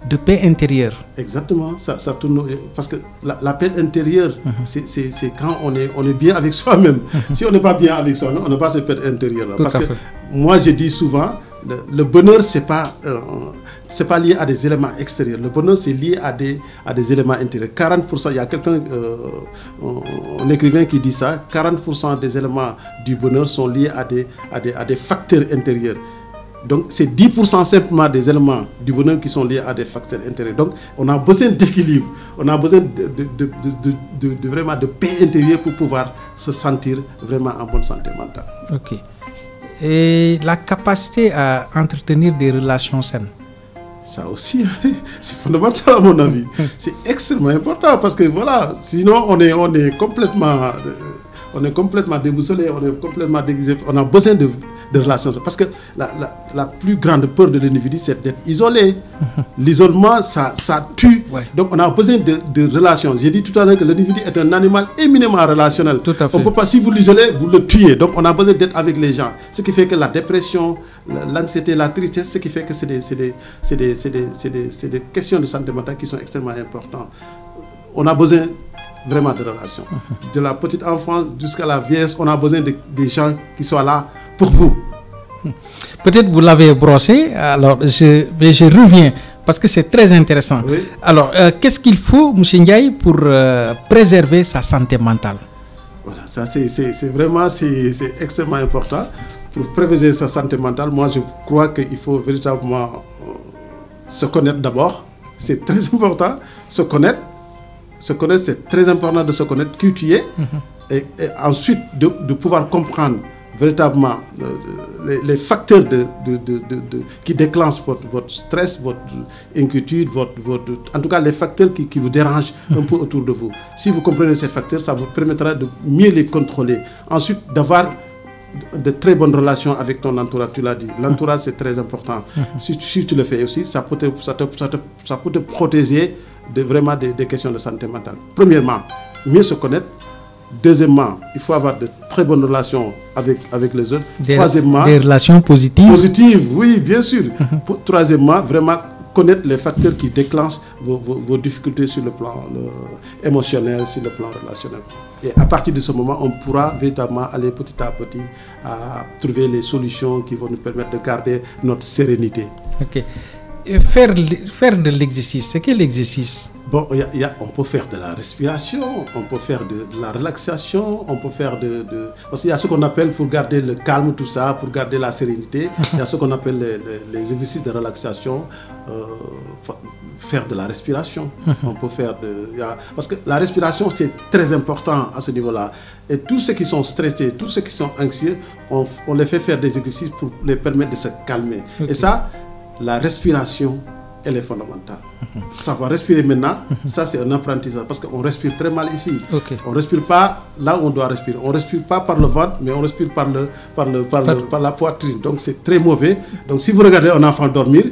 de paix intérieure. Exactement. Ça tourne, parce que la paix intérieure, c'est quand on est bien avec soi-même. Si on n'est pas bien avec soi-même, on n'a pas cette paix intérieure-là. Parce que moi, je dis souvent, le bonheur, c'est pas lié à des éléments extérieurs. Le bonheur, c'est lié à des éléments intérieurs. 40%, il y a quelqu'un, un écrivain qui dit ça, 40% des éléments du bonheur sont liés à des facteurs intérieurs. Donc, c'est 10% simplement des éléments du bonheur qui sont liés à des facteurs intérieurs. Donc, on a besoin d'équilibre, on a besoin de vraiment de paix intérieure pour pouvoir se sentir vraiment en bonne santé mentale. Ok. Et la capacité à entretenir des relations saines? Ça aussi, c'est fondamental à mon avis. C'est extrêmement important parce que voilà, sinon on est complètement déboussolé, on est complètement déguisé. On a besoin de relations. Parce que la plus grande peur de l'individu, c'est d'être isolé. L'isolement, ça tue. Ouais. Donc on a besoin de relations. J'ai dit tout à l'heure que l'individu est un animal éminemment relationnel. Tout à fait. On peut pas, si vous l'isolez, vous le tuez. Donc on a besoin d'être avec les gens. Ce qui fait que la dépression, l'anxiété, la tristesse, ce qui fait que c'est des questions de santé mentale qui sont extrêmement importantes. On a besoin vraiment de relations. De la petite enfance jusqu'à la vieillesse, on a besoin des gens qui soient là pour vous. Peut-être vous l'avez brossé, alors mais je reviens parce que c'est très intéressant. Oui. Alors, qu'est-ce qu'il faut, M. Ndiaye, pour préserver sa santé mentale? Voilà, ça c'est vraiment extrêmement important. Pour préserver sa santé mentale, moi je crois qu'il faut véritablement se connaître d'abord. C'est très important, se connaître, c'est très important de se connaître, qui tu es, et ensuite de pouvoir comprendre véritablement les facteurs qui déclenchent votre stress, votre inquiétude, en tout cas les facteurs qui vous dérangent un peu autour de vous. Si vous comprenez ces facteurs, ça vous permettra de mieux les contrôler. Ensuite, d'avoir de très bonnes relations avec ton entourage, tu l'as dit. L'entourage, c'est très important. Si tu le fais aussi, ça peut te protéger vraiment des questions de santé mentale. Premièrement, mieux se connaître. Deuxièmement, il faut avoir de très bonnes relations avec les autres. Troisièmement, des relations positives. Positives, oui, bien sûr. Troisièmement, vraiment connaître les facteurs qui déclenchent vos difficultés sur le plan émotionnel, sur le plan relationnel. Et à partir de ce moment, on pourra véritablement aller petit à petit à trouver les solutions qui vont nous permettre de garder notre sérénité. Ok. Et faire de l'exercice, c'est quel exercice? Bon, on peut faire de la respiration, on peut faire de la relaxation, on peut faire parce qu'il y a ce qu'on appelle, pour garder le calme, tout ça, pour garder la sérénité, il y a ce qu'on appelle les exercices de relaxation, faire de la respiration. On peut faire parce que la respiration, c'est très important à ce niveau-là. Et tous ceux qui sont stressés, tous ceux qui sont anxieux, on les fait faire des exercices pour les permettre de se calmer. Okay. Et ça, la respiration, elle est fondamentale. Savoir respirer maintenant, ça c'est un apprentissage parce qu'on respire très mal ici. Okay. On ne respire pas là où on doit respirer. On ne respire pas par le ventre, mais on respire par la poitrine. Donc c'est très mauvais. Donc si vous regardez un enfant dormir,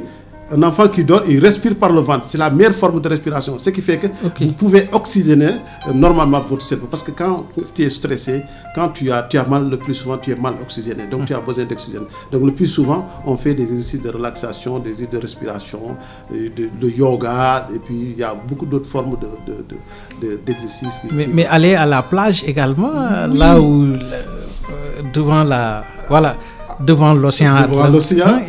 un enfant qui dort, il respire par le ventre. C'est la meilleure forme de respiration. Ce qui fait que vous pouvez oxygéner normalement votre cerveau. Parce que quand tu es stressé, quand tu as mal, le plus souvent, tu es mal oxygéné. Donc tu as besoin d'oxygène. Donc le plus souvent, on fait des exercices de relaxation, des exercices de respiration, de yoga. Et puis il y a beaucoup d'autres formes d'exercices. Mais aller à la plage également, oui. Là où, devant l'océan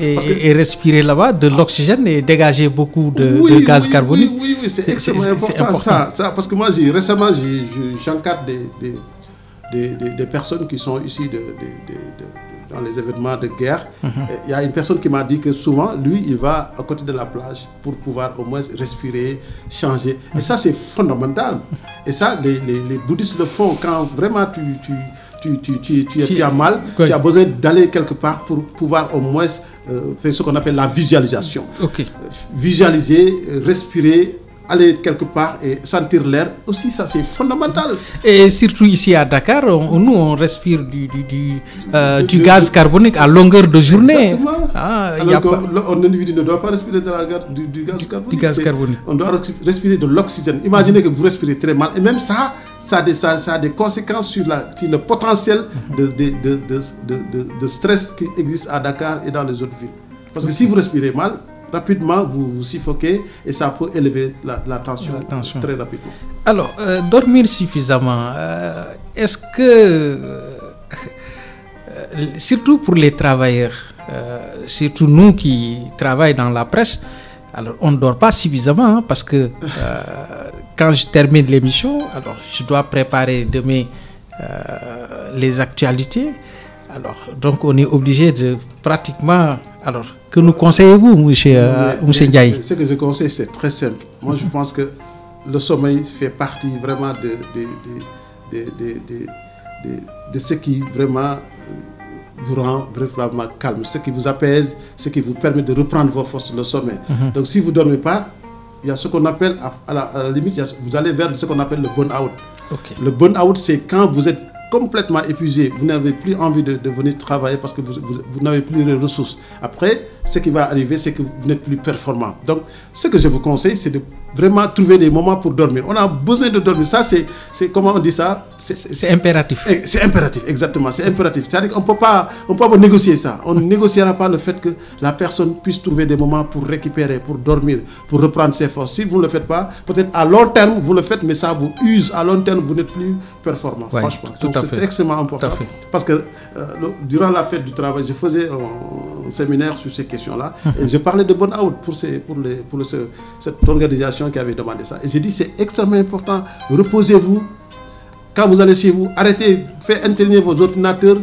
et respirer là-bas de l'oxygène et dégager beaucoup de gaz carbonique. Oui, c'est extrêmement important. Ça, parce que moi, récemment, j'encadre des personnes qui sont issues dans les événements de guerre. Il y a une personne qui m'a dit que souvent, lui, il va à côté de la plage pour pouvoir au moins respirer, changer. Et ça, c'est fondamental. Et ça, les bouddhistes le font quand vraiment tu as mal, tu as besoin d'aller quelque part pour pouvoir au moins faire ce qu'on appelle la visualisation. Visualiser, respirer, aller quelque part et sentir l'air, aussi ça c'est fondamental. Et surtout ici à Dakar, nous on respire du gaz carbonique à longueur de journée. Exactement. Un individu ne doit pas respirer du gaz carbonique. On doit respirer de l'oxygène. Imaginez que vous respirez très mal et même ça a des conséquences sur le potentiel de stress qui existe à Dakar et dans les autres villes. Parce que si vous respirez mal, rapidement, vous suffoquez et ça peut élever la tension très rapidement. Alors, dormir suffisamment, est-ce que, surtout pour les travailleurs, surtout nous qui travaillons dans la presse, alors on ne dort pas suffisamment parce que quand je termine l'émission, alors je dois préparer demain les actualités. Alors, donc on est obligé de pratiquement... Alors, que nous conseillez-vous, monsieur Ndiaye? Ce que je conseille, c'est très simple. Moi, je pense que le sommeil fait partie vraiment de ce qui vraiment vous rend véritablement calme, ce qui vous apaise, ce qui vous permet de reprendre vos forces, le sommeil. Donc, si vous ne dormez pas, il y a ce qu'on appelle, à la limite, vous allez vers ce qu'on appelle le burn-out. Le burn-out, c'est quand vous êtes complètement épuisé, vous n'avez plus envie de venir travailler parce que vous n'avez plus les ressources. Après, ce qui va arriver, c'est que vous n'êtes plus performant. Donc, ce que je vous conseille, c'est de vraiment trouver des moments pour dormir. On a besoin de dormir. Ça, c'est comment on dit ça? C'est impératif. C'est impératif, exactement. C'est impératif. C'est-à-dire qu'on ne peut pas négocier ça. On ne négociera pas le fait que la personne puisse trouver des moments pour récupérer, pour dormir, pour reprendre ses forces. Si vous ne le faites pas, peut-être à long terme, vous le faites, mais ça vous use. À long terme, vous n'êtes plus performant, franchement. C'est extrêmement important. Parce que durant la fête du travail, je faisais un séminaire sur ces questions-là. Et je parlais de burn-out pour cette organisation qui avait demandé ça. Et j'ai dit, c'est extrêmement important. Reposez-vous. Quand vous allez chez vous, arrêtez, faites intervenir vos ordinateurs,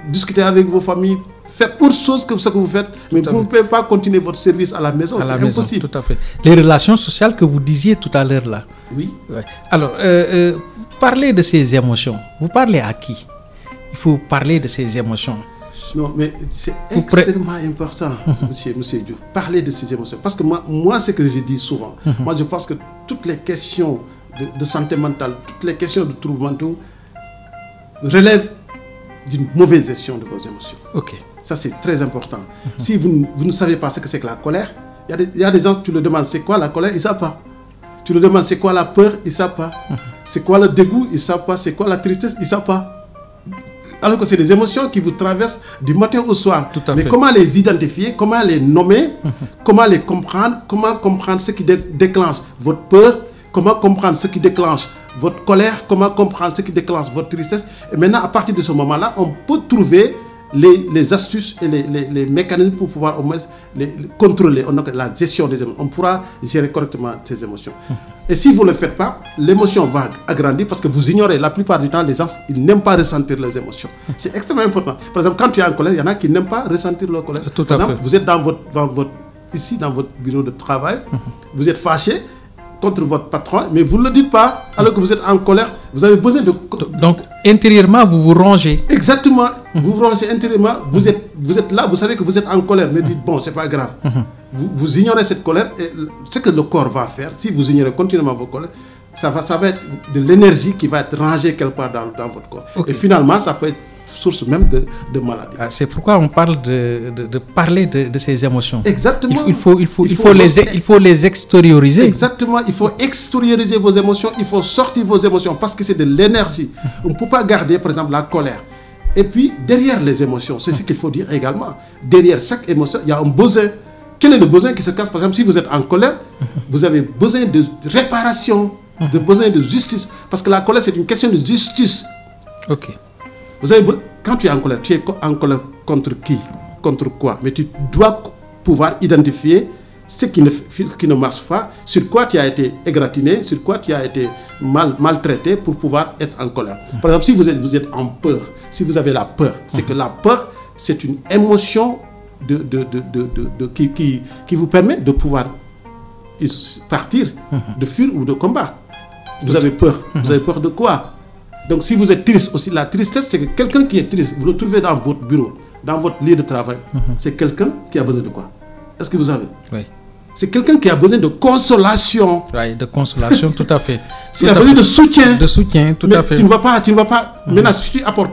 discutez avec vos familles, faites autre chose que ce que vous faites, mais vous ne pouvez pas continuer votre service à la maison, c'est impossible. Tout à fait. Les relations sociales que vous disiez tout à l'heure là. Oui. Alors, parlez de ces émotions. Vous parlez à qui? Il faut parler de ces émotions. Non, mais c'est extrêmement important, monsieur Diou, parler de ces émotions. Parce que moi ce que je dis souvent, moi je pense que toutes les questions de santé mentale, toutes les questions de troubles mentaux relèvent d'une mauvaise gestion de vos émotions. Ça, c'est très important. Si vous ne savez pas ce que c'est que la colère, il y a des gens, tu leur demandes c'est quoi la colère, ils ne savent pas. Tu leur demandes c'est quoi la peur, ils ne savent pas. C'est quoi le dégoût, ils ne savent pas. C'est quoi la tristesse, ils ne savent pas. Alors que c'est des émotions qui vous traversent du matin au soir. Mais comment les identifier, comment les nommer, comment les comprendre, comment comprendre ce qui déclenche votre peur, comment comprendre ce qui déclenche votre colère, comment comprendre ce qui déclenche votre tristesse. Et maintenant, à partir de ce moment-là, on peut trouver les astuces et les mécanismes pour pouvoir au moins les contrôler. On a la gestion des émotions. On pourra gérer correctement ces émotions. Et si vous ne le faites pas, l'émotion va agrandir parce que vous ignorez. La plupart du temps, les gens, ils n'aiment pas ressentir les émotions. C'est extrêmement important. Par exemple, quand tu es en colère, il y en a qui n'aiment pas ressentir leur colère. Par exemple, vous êtes ici dans votre bureau de travail, vous êtes fâché contre votre patron, mais vous ne le dites pas, alors que vous êtes en colère, vous avez besoin de... Donc, intérieurement, vous vous rongez. Exactement, vous vous rongez intérieurement, vous êtes là, vous savez que vous êtes en colère, mais dites, bon, c'est pas grave. Vous ignorez cette colère, et ce que le corps va faire, si vous ignorez continuellement vos colères, ça va être de l'énergie qui va être rangée quelque part dans votre corps. Et finalement, ça peut être source même de maladie. C'est pourquoi on parle de parler de ces émotions. Exactement. Il faut les extérioriser. Exactement. Il faut extérioriser vos émotions. Il faut sortir vos émotions parce que c'est de l'énergie. On ne peut pas garder, par exemple, la colère. Et puis, derrière les émotions, c'est ce qu'il faut dire également. Derrière chaque émotion, il y a un besoin. Quel est le besoin qui se casse? Par exemple, si vous êtes en colère, vous avez besoin de réparation, de besoin de justice. Parce que la colère, c'est une question de justice. Vous avez, quand tu es en colère contre qui? Contre quoi? Mais tu dois pouvoir identifier ce qui ne marche pas, sur quoi tu as été égratigné, sur quoi tu as été maltraité pour pouvoir être en colère. Par exemple, si vous êtes en peur, si vous avez la peur, c'est que la peur, c'est une émotion qui vous permet de pouvoir partir, de fuir ou de combattre. Vous avez peur. Vous avez peur de quoi? Donc si vous êtes triste aussi, la tristesse, c'est que quelqu'un qui est triste, vous le trouvez dans votre bureau, dans votre lieu de travail, c'est quelqu'un qui a besoin de quoi? Est-ce que vous savez? Oui. C'est quelqu'un qui a besoin de consolation. Oui, de consolation, tout à fait. Il a besoin de soutien. De soutien, tout à fait. Tu ne vas pas. Maintenant, si tu apportes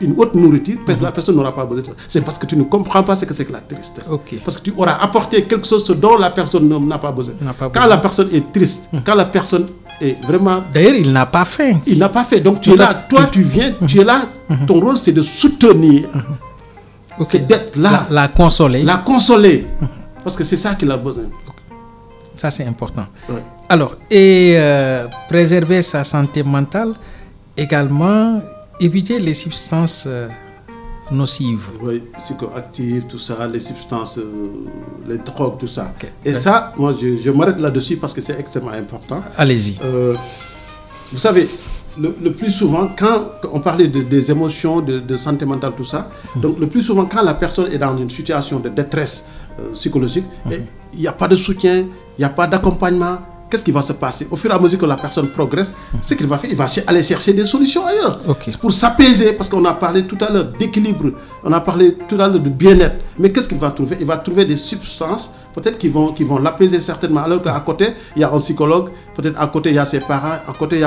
une autre nourriture, la personne n'aura pas besoin de toi. C'est parce que tu ne comprends pas ce que c'est que la tristesse. Okay. Parce que tu auras apporté quelque chose dont la personne n'a pas besoin. Quand la personne est triste, quand la personne est vraiment... D'ailleurs, il n'a pas faim. Il n'a pas fait. Donc tu es là, toi tu viens, tu es là, ton rôle c'est de soutenir. C'est d'être là. La consoler. La consoler. Parce que c'est ça qu'il a besoin. Ça c'est important. Ouais. Alors, et préserver sa santé mentale, également éviter les substances nocives. Oui, psychoactives, tout ça, les substances, les drogues, tout ça. Okay. Et ça, moi je m'arrête là-dessus parce que c'est extrêmement important. Allez-y. Vous savez, le plus souvent, quand on parlait des émotions, de santé mentale, tout ça, donc le plus souvent, quand la personne est dans une situation de détresse psychologique, il n'y a pas de soutien, il n'y a pas d'accompagnement, qu'est-ce qui va se passer? Au fur et à mesure que la personne progresse, ce qu'il va faire, il va aller chercher des solutions ailleurs. Okay. C'est pour s'apaiser, parce qu'on a parlé tout à l'heure d'équilibre, on a parlé tout à l'heure de bien-être. Mais qu'est-ce qu'il va trouver? Il va trouver des substances, peut-être qui vont l'apaiser certainement, alors qu'à côté, il y a un psychologue, peut-être à côté, il y a ses parents, à côté, il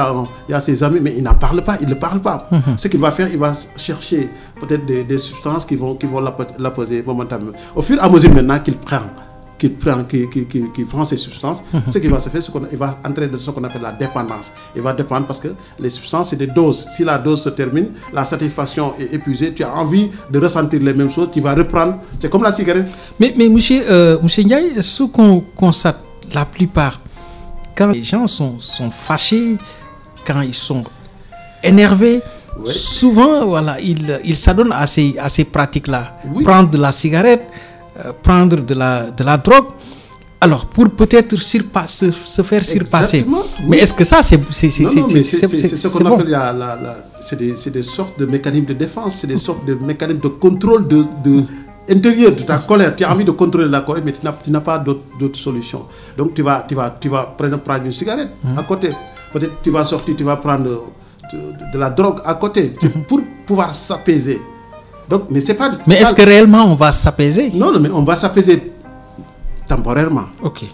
y a ses amis, mais il n'en parle pas, il ne parle pas. Ce qu'il va faire, il va chercher peut-être des substances qui vont l'apaiser momentanément. Au fur et à mesure maintenant qu'il prend ces substances, ce qui va se faire, il va entrer dans ce qu'on appelle la dépendance. Il va dépendre parce que les substances, c'est des doses. Si la dose se termine, la satisfaction est épuisée, tu as envie de ressentir les mêmes choses, tu vas reprendre. C'est comme la cigarette. Mais monsieur Ndiaye, ce qu'on constate la plupart, quand les gens sont fâchés, quand ils sont énervés, oui. Souvent, voilà, ils s'adonnent à ces pratiques-là. Oui. Prendre de la cigarette, prendre de la drogue, alors pour peut-être se faire surpasser. Oui. Mais est-ce que ça c'est ce qu'on appelle c'est des sortes de mécanismes de défense, c'est des sortes de mécanismes de contrôle intérieur de ta colère. Tu as envie de contrôler la colère, mais tu n'as pas d'autre solution. Donc tu vas par exemple prendre une cigarette à côté. Peut-être tu vas sortir, tu vas prendre de la drogue à côté pour pouvoir s'apaiser. Donc, mais est-ce que réellement on va s'apaiser? Non, mais on va s'apaiser temporairement. Ok.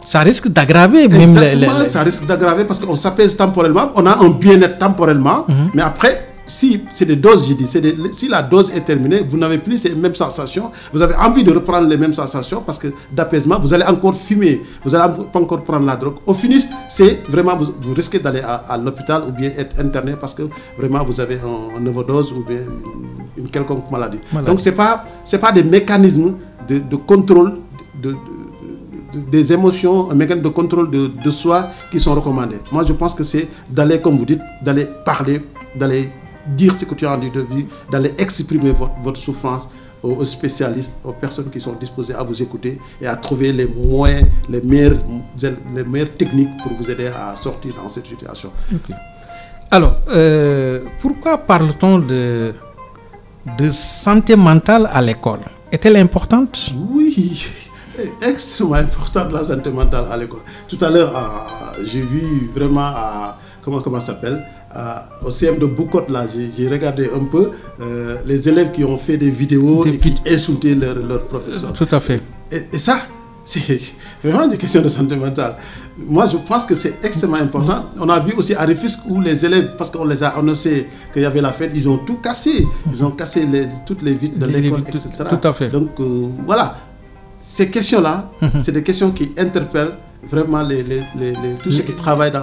Ça risque d'aggraver Exactement, ça risque d'aggraver parce qu'on s'apaise temporairement, on a un bien-être temporairement, mais après, si c'est des doses, j'ai dit, si la dose est terminée, vous n'avez plus ces mêmes sensations, vous avez envie de reprendre les mêmes sensations parce que d'apaisement, vous allez encore fumer, vous n'allez pas encore prendre la drogue. Au finish, c'est vraiment, vous risquez d'aller à l'hôpital ou bien être interné parce que vraiment vous avez une overdose ou bien une quelconque maladie. Donc c'est pas des mécanismes de contrôle des émotions, un mécanisme de contrôle de soi qui sont recommandés. Moi je pense que c'est d'aller, comme vous dites, d'aller parler, d'aller dire ce que tu as envie de vivre, d'aller exprimer votre souffrance aux spécialistes, aux personnes qui sont disposées à vous écouter et à trouver les moyens, les meilleures techniques pour vous aider à sortir dans cette situation. Okay. Alors, pourquoi parle-t-on de santé mentale à l'école? Est-elle importante? Oui, extrêmement importante la santé mentale à l'école. Tout à l'heure, j'ai vu vraiment, comment ça s'appelle, au CM de Boucotte, là, j'ai regardé un peu les élèves qui ont fait des vidéos et qui insultaient leur professeur. Tout à fait. Et ça, c'est vraiment des questions de santé mentale. Moi, je pense que c'est extrêmement important. On a vu aussi à Rufisque où les élèves, parce qu'on les a annoncé qu'il y avait la fête, ils ont tout cassé. Ils ont cassé toutes les vitres de l'école, etc. Tout à fait. Donc, voilà. Ces questions-là, c'est des questions qui interpellent vraiment tous ceux qui travaillent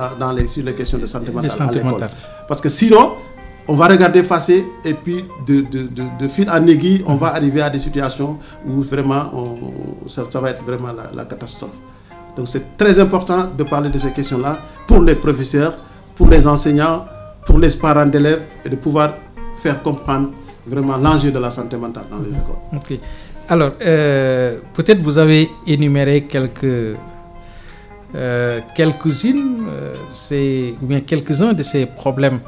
sur les questions de santé mentale à l'école. Parce que sinon, on va regarder passer et puis de fil en aiguille, on va arriver à des situations où vraiment ça va être vraiment la catastrophe. Donc c'est très important de parler de ces questions-là pour les professeurs, pour les enseignants, pour les parents d'élèves et de pouvoir faire comprendre vraiment l'enjeu de la santé mentale dans les écoles. Okay. Alors, peut-être vous avez énuméré quelques-uns de ces problèmes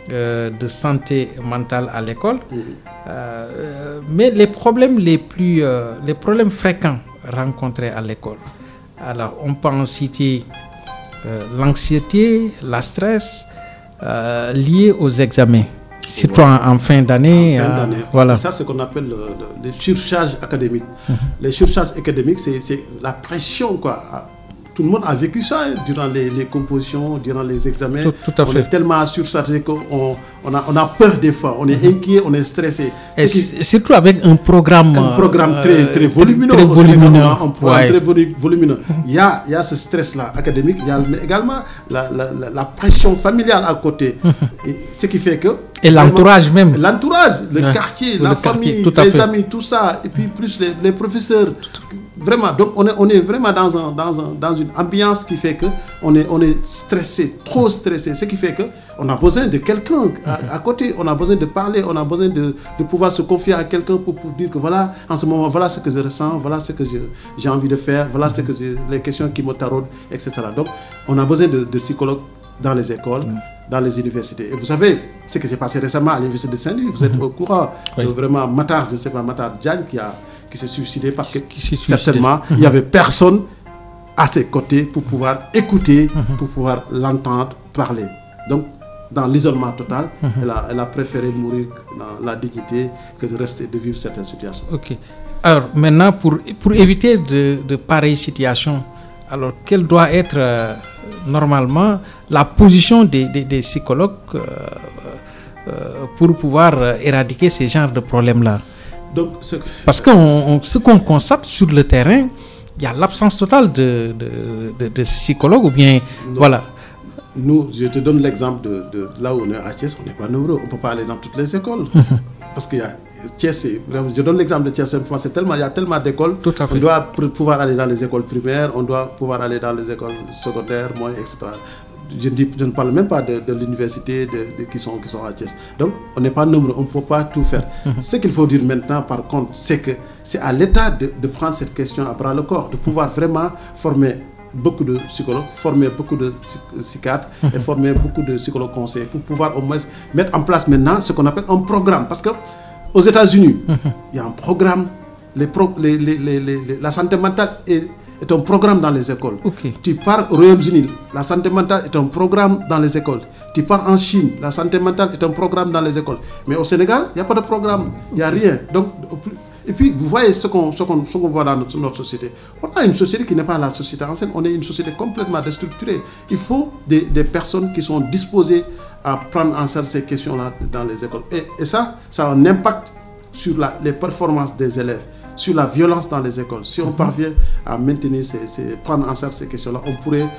de santé mentale à l'école. Mais les problèmes les problèmes fréquents rencontrés à l'école. Alors, on peut en citer l'anxiété, la stress liés aux examens. Surtout en fin d'année. Voilà. Ça, c'est ce qu'on appelle le surcharge académique. Les surcharges académiques, c'est la pression, quoi. Tout le monde a vécu ça durant les compositions, durant les examens. Tout à fait. On est tellement surchargé qu'on a peur des fois, on est inquiet, on est stressé. Et surtout avec un programme très volumineux. Très volumineux. Un programme très volumineux. Il y a ce stress-là académique, il y a également la pression familiale à côté. Ce qui fait que... Et l'entourage même. L'entourage, le quartier, la famille, les amis, tout ça. Et puis plus les professeurs. Vraiment, donc on est vraiment dans une ambiance qui fait que on est stressé, trop stressé. Ce qui fait que on a besoin de quelqu'un à côté, on a besoin de parler, on a besoin de pouvoir se confier à quelqu'un pour dire que voilà, en ce moment, voilà ce que je ressens, voilà ce que j'ai envie de faire, voilà ce que les questions qui me taraudent, etc. Donc, on a besoin de psychologues dans les écoles, dans les universités. Et vous savez ce qui s'est passé récemment à l'université de Saint-Louis, vous êtes au courant de vraiment Matar Diagne qui s'est suicidé parce que certainement il n'y avait personne à ses côtés pour pouvoir écouter, pour pouvoir l'entendre parler. Donc, dans l'isolement total, elle a préféré mourir dans la dignité que de rester, de vivre certaines situations. Ok. Alors maintenant, pour éviter de pareilles situations, alors quelle doit être normalement la position des psychologues pour pouvoir éradiquer ces genres de problèmes-là? Donc, parce que ce qu'on constate sur le terrain, il y a l'absence totale de psychologues ou bien voilà. Nous, je te donne l'exemple de là où on est à Thiès, on n'est pas nombreux, on ne peut pas aller dans toutes les écoles. Parce que Thiès, je donne l'exemple de Thiès simplement, il y a tellement d'écoles, on doit pouvoir aller dans les écoles primaires, on doit pouvoir aller dans les écoles secondaires, moyennes, etc. Je ne parle même pas de l'université qui sont à Thiès. Donc, on n'est pas nombreux, on ne peut pas tout faire. Ce qu'il faut dire maintenant, par contre, c'est que c'est à l'État de prendre cette question à bras le corps, de pouvoir vraiment former beaucoup de psychologues, former beaucoup de psychiatres et former beaucoup de psychologues conseillers pour pouvoir au moins mettre en place maintenant ce qu'on appelle un programme. Parce que aux États-Unis, il y a un programme, la santé mentale est un programme dans les écoles. Tu pars au Royaume-Uni, la santé mentale est un programme dans les écoles. Tu pars en Chine, la santé mentale est un programme dans les écoles. Mais au Sénégal, il n'y a pas de programme, il n'y a rien. Donc, et puis, vous voyez ce qu'on voit dans notre société. On a une société qui n'est pas la société ancienne, on est une société complètement déstructurée. Il faut des personnes qui sont disposées à prendre en charge ces questions-là dans les écoles. Et ça a un impact sur les performances des élèves, sur la violence dans les écoles. Si on parvient à maintenir, prendre en charge ces questions-là, on pourrait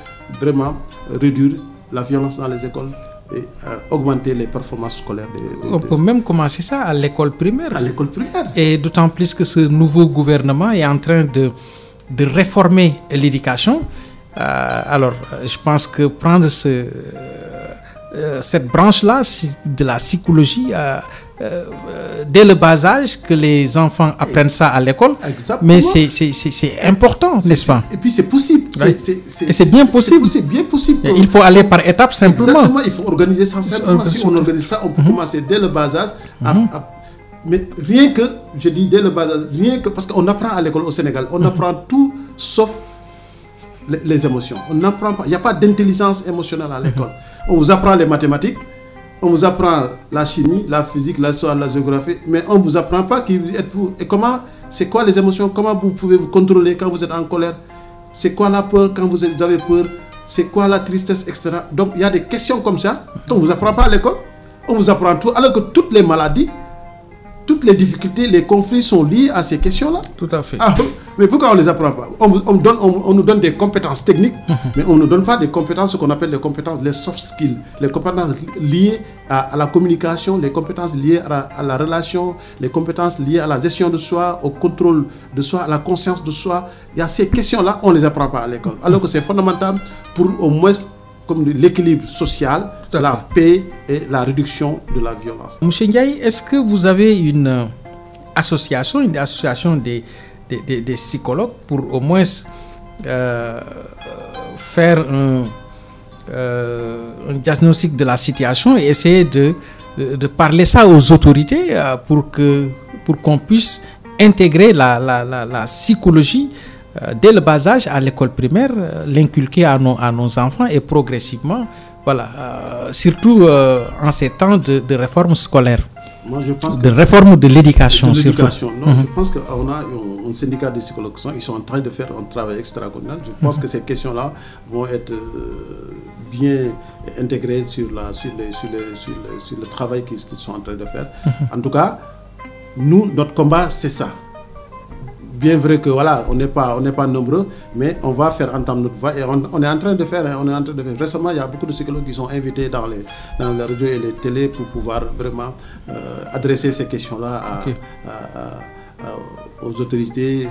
vraiment réduire la violence dans les écoles et augmenter les performances scolaires. On peut même commencer ça à l'école primaire. À l'école primaire. Et d'autant plus que ce nouveau gouvernement est en train de réformer l'éducation. Alors, je pense que prendre cette branche-là de la psychologie dès le bas âge, que les enfants apprennent ça à l'école. Exactement. Mais c'est important, n'est-ce pas? Et puis c'est possible. Et c'est bien possible. C'est bien possible. Il faut aller par étapes simplement. Exactement, il faut organiser ça simplement. Si on organise ça, on peut commencer dès le bas âge. Mais rien que, je dis dès le bas âge, rien que, parce qu'on apprend à l'école au Sénégal, on apprend tout sauf les émotions. On n'apprend pas, il n'y a pas d'intelligence émotionnelle à l'école. On vous apprend les mathématiques, on vous apprend la chimie, la physique, l'histoire, la géographie, mais on ne vous apprend pas qui êtes-vous et c'est quoi les émotions, comment vous pouvez vous contrôler quand vous êtes en colère, c'est quoi la peur quand vous avez peur, c'est quoi la tristesse, etc. Donc il y a des questions comme ça qu'on ne vous apprend pas à l'école, on vous apprend tout, alors que toutes les maladies, toutes les difficultés, les conflits sont liés à ces questions-là. Tout à fait. Mais pourquoi on ne les apprend pas? On nous donne des compétences techniques, mais on ne nous donne pas des compétences, ce qu'on appelle les compétences, les soft skills, les compétences liées à la communication, les compétences liées à la relation, les compétences liées à la gestion de soi, au contrôle de soi, à la conscience de soi. Il y a ces questions-là, on ne les apprend pas à l'école. Alors que c'est fondamental pour au moins comme l'équilibre social, la paix et la réduction de la violence. Monsieur Ndiaye, est-ce que vous avez une association des psychologues pour au moins faire un diagnostic de la situation et essayer de parler ça aux autorités pour qu'on puisse intégrer la psychologie dès le bas âge à l'école primaire, l'inculquer à nos enfants et progressivement, voilà, surtout en ces temps de réforme scolaire. Moi, je pense de réforme de l'éducation. Non, je pense qu'on a un syndicat de psychologues qui sont en train de faire un travail extraordinaire. Je pense que ces questions-là vont être bien intégrées sur le travail qu'ils sont en train de faire. En tout cas, nous, notre combat, c'est ça. Bien vrai que voilà, on n'est pas nombreux, mais on va faire entendre notre voix et on est en train de faire. Récemment, il y a beaucoup de psychologues qui sont invités dans les radios et les télés pour pouvoir vraiment adresser ces questions-là aux autorités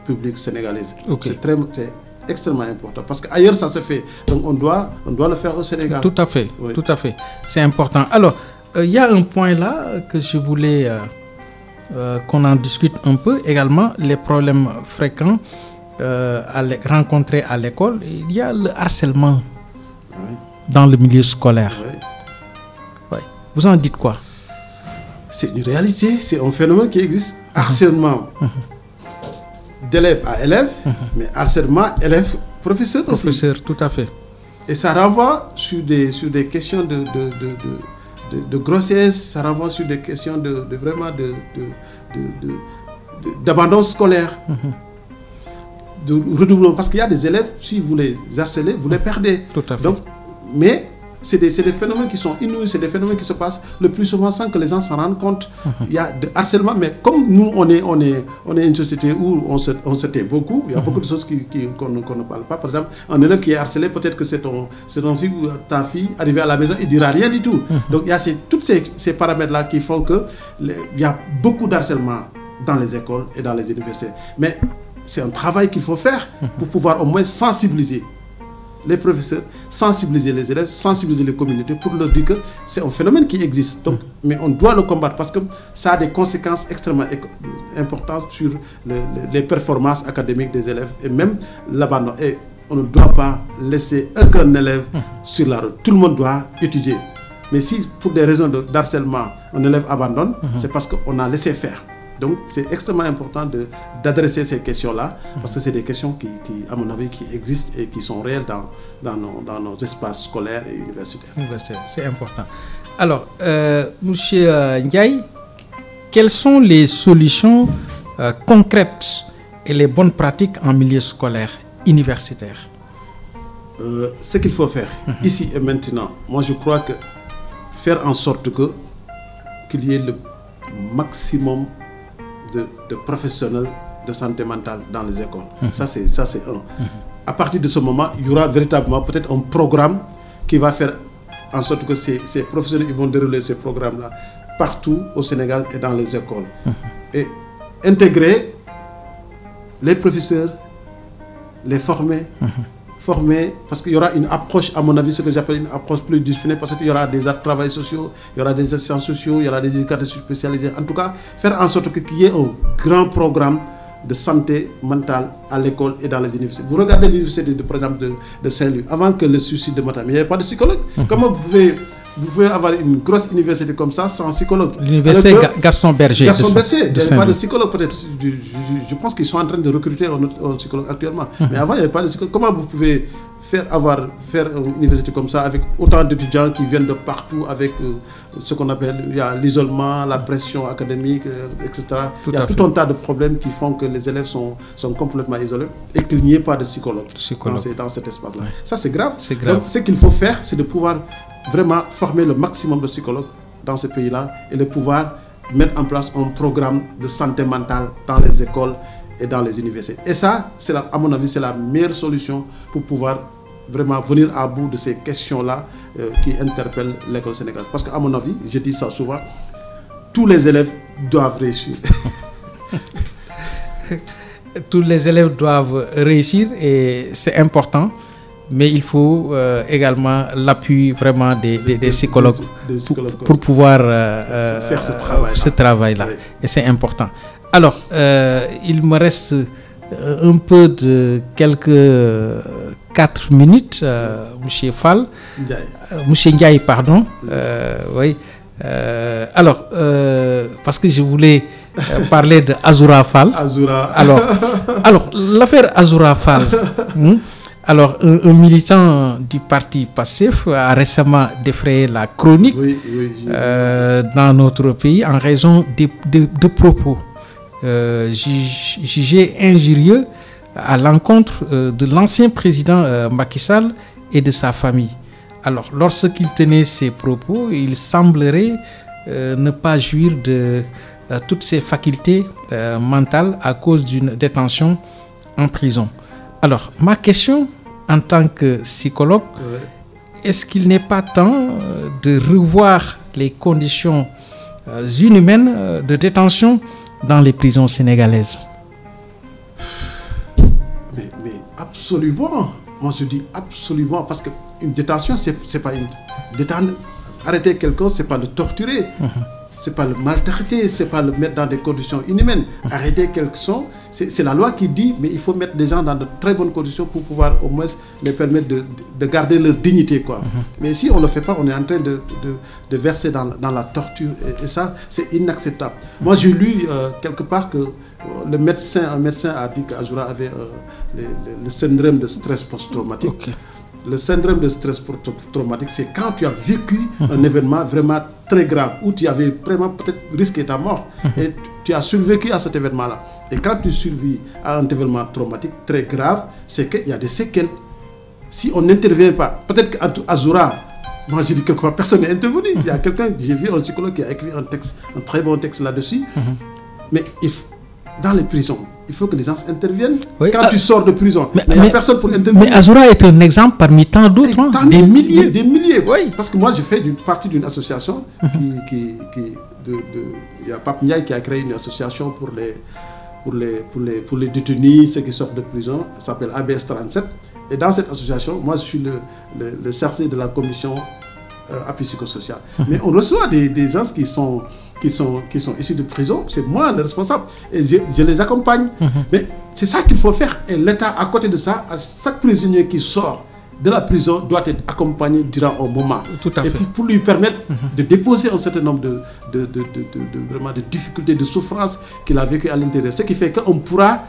publiques sénégalaises. C'est extrêmement important parce qu'ailleurs ça se fait. Donc on doit le faire au Sénégal. Tout à fait, oui. Tout à fait. C'est important. Alors, il y a un point là que je voulais qu'on en discute un peu. Également, les problèmes fréquents rencontrés à l'école. Il y a le harcèlement dans le milieu scolaire. Oui. Vous en dites quoi? C'est une réalité, c'est un phénomène qui existe. Harcèlement d'élève à élève, mais harcèlement élève-professeur aussi. Professeur, tout à fait. Et ça renvoie sur des questions de grossesse, ça renvoie sur des questions d'abandon scolaire, de redoublement. Parce qu'il y a des élèves, si vous les harcelez, vous les perdez. Tout à fait. Donc, mais c'est des phénomènes qui sont inouïs, c'est des phénomènes qui se passent le plus souvent sans que les gens s'en rendent compte. Il y a de harcèlement, mais comme nous, on est une société où on se tait beaucoup, il y a beaucoup de choses qu'on ne parle pas. Par exemple, un élève qui est harcelé, peut-être que c'est ton fille ou ta fille, arrivé à la maison, il ne dira rien du tout. Donc il y a tous ces paramètres-là qui font qu'il y a beaucoup d'harcèlement dans les écoles et dans les universités. Mais c'est un travail qu'il faut faire pour pouvoir au moins sensibiliser les professeurs, sensibiliser les élèves, sensibiliser les communautés pour leur dire que c'est un phénomène qui existe. Donc, mais on doit le combattre parce que ça a des conséquences extrêmement importantes sur les performances académiques des élèves et même l'abandon. Et on ne doit pas laisser aucun élève sur la route. Tout le monde doit étudier. Mais si pour des raisons d'harcèlement, un élève abandonne, c'est parce qu'on a laissé faire. Donc, c'est extrêmement important d'adresser ces questions-là, parce que c'est des questions qui, à mon avis, qui existent et qui sont réelles dans nos espaces scolaires et universitaires. C'est important. Alors, monsieur Ndiaye, quelles sont les solutions concrètes et les bonnes pratiques en milieu scolaire, universitaire? Ce qu'il faut faire, ici et maintenant, moi je crois que faire en sorte qu'il y ait le maximum de professionnels de santé mentale dans les écoles. Ça, c'est un. À partir de ce moment, il y aura véritablement peut-être un programme qui va faire en sorte que ces professionnels ils vont dérouler ces programmes-là partout au Sénégal et dans les écoles. Et intégrer les professeurs, les former, parce qu'il y aura une approche, à mon avis, ce que j'appelle une approche plus disciplinée, parce qu'il y aura des travailleurs sociaux, il y aura des assistants sociaux, il y aura des éducateurs spécialisés. En tout cas, faire en sorte qu'il y ait un grand programme de santé mentale à l'école et dans les universités. Vous regardez l'université, par exemple, de Saint-Louis, avant que le suicide de Matam, il n'y avait pas de psychologue. Comment vous pouvez avoir une grosse université comme ça sans psychologue? L'université Gaston Berger. Gaston Berger, il n'y avait pas de psychologue peut-être. Je pense qu'ils sont en train de recruter un psychologue actuellement. Mais avant, il n'y avait pas de psychologue. Comment vous pouvez faire une université comme ça avec autant d'étudiants qui viennent de partout, avec ce qu'on appelle l'isolement, la pression académique, etc. Il y a tout un tas de problèmes qui font que les élèves sont complètement isolés et qu'il n'y ait pas de psychologue dans cet espace-là. Ça, c'est grave. Donc, ce qu'il faut faire, c'est de pouvoir vraiment former le maximum de psychologues dans ce pays-là et de pouvoir mettre en place un programme de santé mentale dans les écoles et dans les universités. Et ça, à mon avis, c'est la meilleure solution pour pouvoir vraiment venir à bout de ces questions-là qui interpellent l'école sénégalaise. Parce qu'à mon avis, je dis ça souvent, tous les élèves doivent réussir. Tous les élèves doivent réussir et c'est important. Mais il faut également l'appui vraiment des psychologues pour pouvoir faire ce travail-là. Oui. Et c'est important. Alors, il me reste un peu de quelques 4 minutes, M. Fall. M. Ndiaye, pardon. Oui. Alors, parce que je voulais parler de Azoura Fall. Alors l'affaire Azoura Fall. Alors, un militant du parti Pastef a récemment défrayé la chronique dans notre pays en raison de propos jugés injurieux à l'encontre de l'ancien président Macky Sall et de sa famille. Alors, lorsqu'il tenait ces propos, il semblerait ne pas jouir de toutes ses facultés mentales à cause d'une détention en prison. Alors, ma question en tant que psychologue, est-ce qu'il n'est pas temps de revoir les conditions inhumaines de détention dans les prisons sénégalaises? Mais absolument. Moi, je dis absolument, parce qu'une détention, c'est pas une... Arrêter quelqu'un, c'est pas le torturer. C'est pas le maltraiter, c'est pas le mettre dans des conditions inhumaines. Arrêter quelqu'un, c'est la loi qui dit, mais il faut mettre des gens dans de très bonnes conditions pour pouvoir au moins les permettre de garder leur dignité, quoi. Mais si on ne le fait pas, on est en train de verser dans la torture, et ça, c'est inacceptable. Moi, j'ai lu quelque part que un médecin a dit qu'Azoura avait le syndrome de stress post-traumatique. Okay. Le syndrome de stress post-traumatique, c'est quand tu as vécu un événement vraiment très grave, où tu avais vraiment peut-être risqué ta mort, et tu as survécu à cet événement-là. Et quand tu survis à un événement traumatique très grave, c'est qu'il y a des séquelles. Si on n'intervient pas, peut-être qu'Azoura, moi j'ai dit quelque part, personne n'est intervenu. Il y a quelqu'un, j'ai vu un psychologue qui a écrit un très bon texte là-dessus. Mais dans les prisons, il faut que les gens interviennent. Oui, quand tu sors de prison, il n'y a personne pour intervenir. Mais Azoura est un exemple parmi tant d'autres. Des milliers. Des milliers. Oui. Parce que moi, je fais partie d'une association il y a Pape Ndiaye qui a créé une association pour les détenus, ceux qui sortent de prison. Ça s'appelle ABS 37. Et dans cette association, moi, je suis le chargé de la commission appui psychosocial. Mais on reçoit des gens qui sont issus de prison, c'est moi le responsable. Et je les accompagne. Mais c'est ça qu'il faut faire. Et l'État, à côté de ça, chaque prisonnier qui sort de la prison doit être accompagné durant un moment. Tout à fait. Et puis pour lui permettre de déposer un certain nombre vraiment de difficultés, de souffrances qu'il a vécues à l'intérieur. Ce qui fait qu'on pourra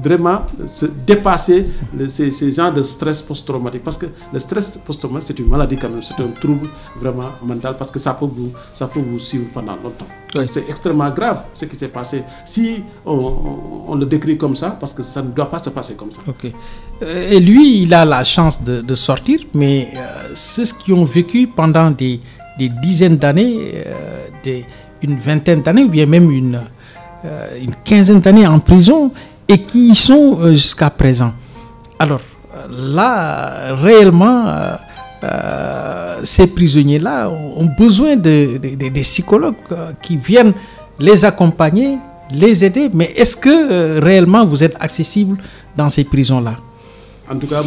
vraiment se dépasser ces genres de stress post-traumatique, parce que le stress post-traumatique c'est une maladie quand même, c'est un trouble vraiment mental, parce que ça peut vous suivre pendant longtemps. Oui. C'est extrêmement grave ce qui s'est passé si on le décrit comme ça, parce que ça ne doit pas se passer comme ça. Okay. Et lui, il a la chance de sortir, mais ceux qui ont vécu pendant des dizaines d'années, une vingtaine d'années, ou bien même une quinzaine d'années en prison, et qui y sont jusqu'à présent. Alors là, réellement, ces prisonniers-là ont besoin des psychologues qui viennent les accompagner, les aider. Mais est-ce que réellement vous êtes accessible dans ces prisons-là? En tout cas,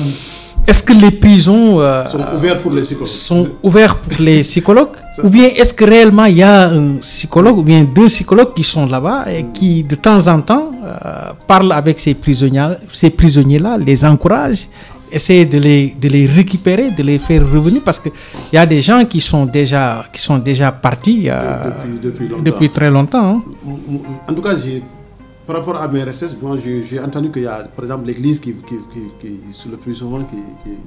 est-ce que les prisons sont ouvertes pour les psychologues? Sont ouvertes pour les psychologues? Ou bien est-ce que réellement il y a un psychologue ou bien deux psychologues qui sont là-bas et qui de temps en temps parlent avec ces prisonniers-là, les encouragent, essayent de les récupérer, de les faire revenir, parce qu'il y a des gens qui sont déjà partis depuis très longtemps. Hein. En tout cas, par rapport à mes recherches, j'ai entendu qu'il y a, par exemple, l'église qui le plus souvent,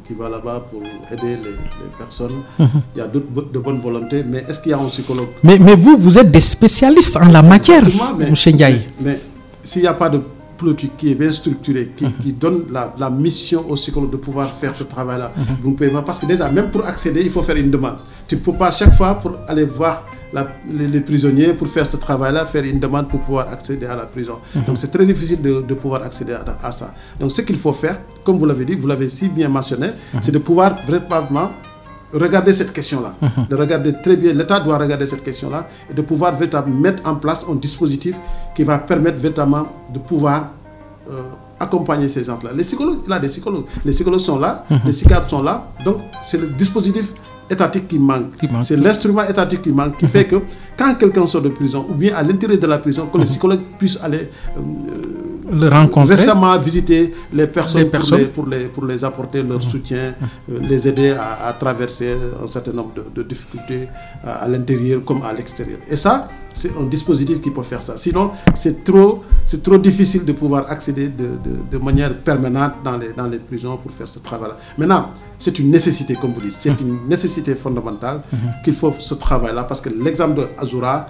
qui va là-bas pour aider les personnes. Il y a d'autres de bonne volonté, mais est-ce qu'il y a un psychologue? Mais vous êtes des spécialistes en la matière, M. Ndiaye. Mais s'il n'y a pas de politique qui est bien structurée, qui donne la mission aux psychologues de pouvoir faire ce travail-là, vous ne pouvez pas, parce que déjà, même pour accéder, il faut faire une demande. Tu ne peux pas chaque fois pour aller voir les prisonniers, pour faire ce travail-là, faire une demande pour pouvoir accéder à la prison. Donc c'est très difficile de pouvoir accéder à ça. Donc ce qu'il faut faire, comme vous l'avez dit, vous l'avez si bien mentionné, c'est de pouvoir véritablement regarder cette question-là. De regarder très bien, l'État doit regarder cette question-là et de pouvoir véritablement mettre en place un dispositif qui va permettre véritablement de pouvoir accompagner ces gens-là. Les psychologues, il y a des psychologues. Les psychologues sont là, les psychiatres sont là. Donc c'est le dispositif étatique qui manque. C'est l'instrument étatique qui manque, qui fait que quand quelqu'un sort de prison ou bien à l'intérieur de la prison, que les psychologues puissent aller le rencontrer, récemment visité les personnes, pour les apporter leur soutien, les aider à traverser un certain nombre de difficultés à l'intérieur comme à l'extérieur. Et ça, c'est un dispositif qui peut faire ça. Sinon, c'est trop difficile de pouvoir accéder de manière permanente dans les prisons pour faire ce travail-là. Maintenant, c'est une nécessité, comme vous dites, c'est une nécessité fondamentale qu'il faut ce travail-là, parce que l'exemple de Azoura,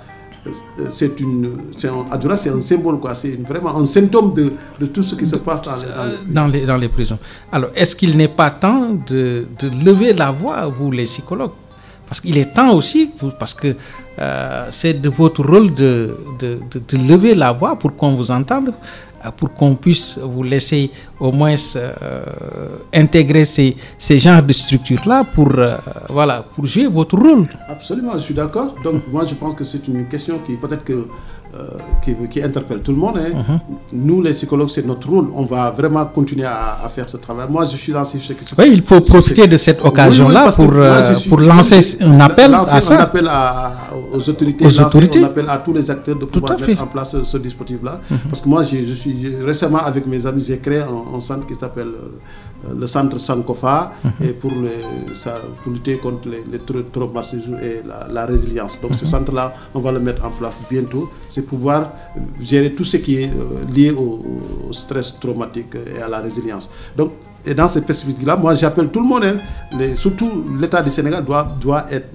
c'est un symbole, quoi. C'est vraiment un symptôme de tout ce qui se passe dans les prisons. Alors, est-ce qu'il n'est pas temps de lever la voix, vous les psychologues? Parce qu'il est temps aussi, parce que c'est de votre rôle de lever la voix pour qu'on vous entende, pour qu'on puisse vous laisser au moins intégrer ces genres de structures-là pour jouer votre rôle. Absolument, je suis d'accord. Donc moi je pense que c'est une question qui peut-être qui interpelle tout le monde. Hein. Nous les psychologues, c'est notre rôle. On va vraiment continuer à faire ce travail. Moi je suis lancé sur Oui, il faut profiter de cette occasion-là pour lancer un appel à ça. Un appel aux autorités, un appel à tous les acteurs de pouvoir mettre en place ce dispositif-là. Parce que moi je suis récemment avec mes amis, j'ai créé un centre qui s'appelle le centre Sankofa et pour lutter contre les traumatismes et la résilience. Donc ce centre-là, on va le mettre en place bientôt. C'est pouvoir gérer tout ce qui est lié au stress traumatique et à la résilience. Donc, et dans cette perspective-là, moi j'appelle tout le monde, surtout l'État du Sénégal doit être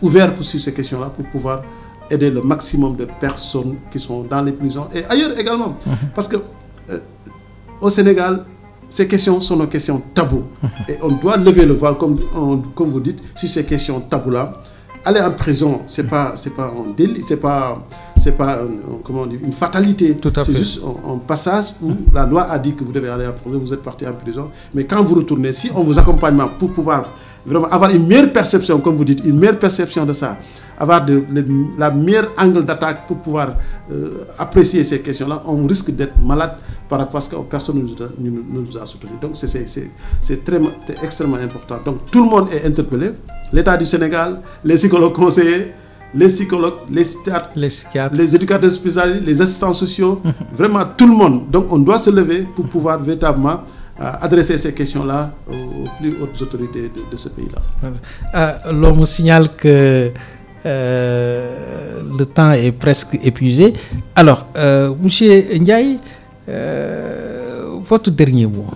ouvert sur ces questions-là pour pouvoir aider le maximum de personnes qui sont dans les prisons et ailleurs également. Parce que au Sénégal, ces questions sont des questions tabous. Et on doit lever le voile, comme vous dites, sur ces questions tabous-là. Aller en prison, c'est pas un délit, c'est pas une fatalité. C'est juste un passage où la loi a dit que vous devez aller en prison, vous êtes parti en prison. Mais quand vous retournez, si on vous accompagne pour pouvoir vraiment avoir une meilleure perception, comme vous dites, une meilleure perception de ça, avoir la meilleure angle d'attaque pour pouvoir apprécier ces questions-là, on risque d'être malade parce que personne ne nous a soutenus. Donc c'est extrêmement important. Donc tout le monde est interpellé. L'État du Sénégal, les psychologues conseillers, les psychologues, les psychiatres, les éducateurs spécialisés, les assistants sociaux, vraiment tout le monde. Donc on doit se lever pour pouvoir véritablement adresser ces questions-là aux plus hautes autorités de ce pays-là. L'on me signale que le temps est presque épuisé. Alors, M. Ndiaye, votre dernier mot?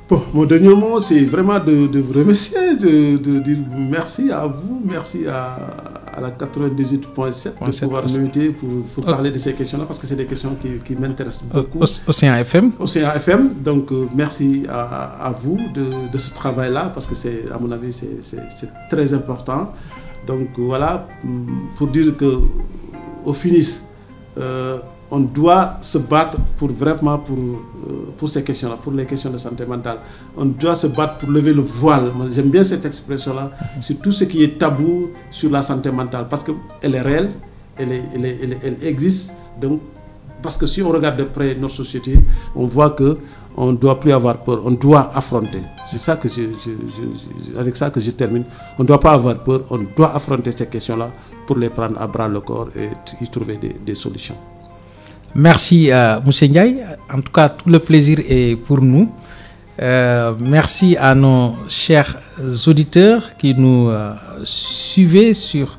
Bon, mon dernier mot, c'est vraiment de vous remercier, de dire merci à vous, merci à la 98.7 de pouvoir m'inviter pour parler de ces questions-là, parce que c'est des questions qui m'intéressent beaucoup. Océan FM. Océan FM, donc merci à vous de ce travail-là, parce que à mon avis, c'est très important. Donc voilà, pour dire qu'au finish, on doit se battre pour ces questions-là, pour les questions de santé mentale. On doit se battre pour lever le voile. J'aime bien cette expression-là, sur tout ce qui est tabou sur la santé mentale, parce qu'elle est réelle, elle existe. Donc, parce que si on regarde de près notre société, on voit qu'on ne doit plus avoir peur, on doit affronter. C'est ça que avec ça que je termine. On ne doit pas avoir peur, on doit affronter ces questions-là pour les prendre à bras le corps et y trouver des solutions. Merci M. Ndiaye. En tout cas, tout le plaisir est pour nous. Merci à nos chers auditeurs qui nous suivaient sur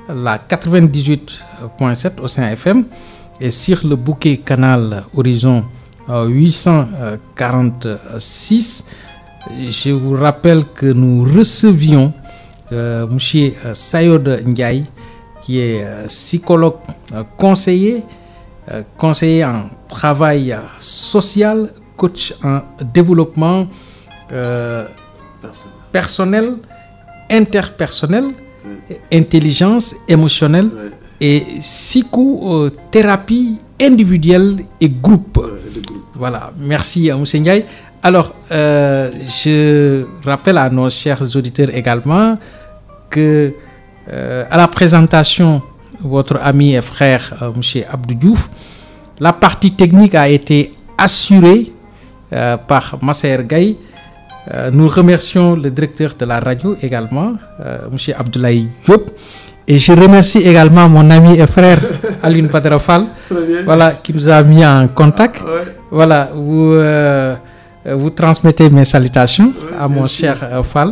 la 98.7 Océan FM et sur le bouquet canal Horizon 846. Je vous rappelle que nous recevions M. Sayod Ndiaye, qui est psychologue conseiller en travail social, coach en développement personnel, interpersonnel, intelligence émotionnelle et psychothérapie individuelle et groupe. Voilà, merci à M. Ndiaye. Alors, je rappelle à nos chers auditeurs également que à la présentation, votre ami et frère M. Abdou Diouf, la partie technique a été assurée par Masser Gaye. Nous remercions le directeur de la radio également, M. Abdoulaye Diop. Et je remercie également mon ami et frère Alioune Badara Fall, voilà, qui nous a mis en contact. Voilà, vous transmettez mes salutations à mon cher Fall.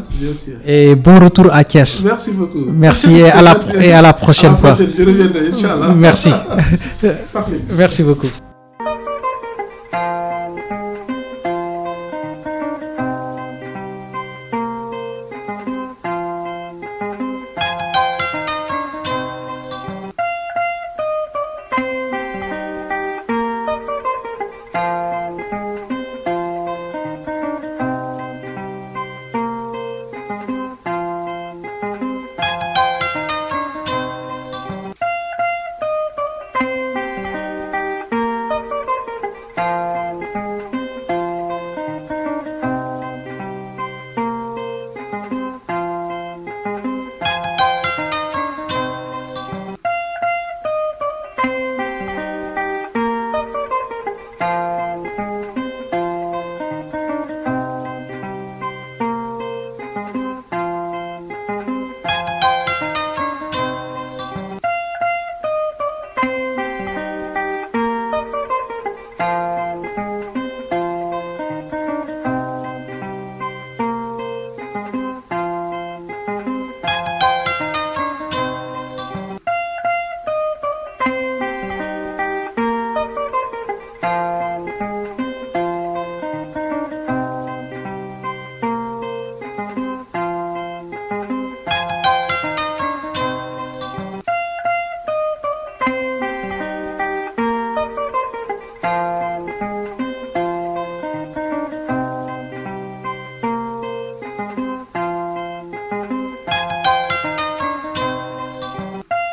Et bon retour à Thiès. Merci beaucoup. Merci et à la prochaine fois. Je reviendrai, Inch'Allah. Merci. Merci beaucoup.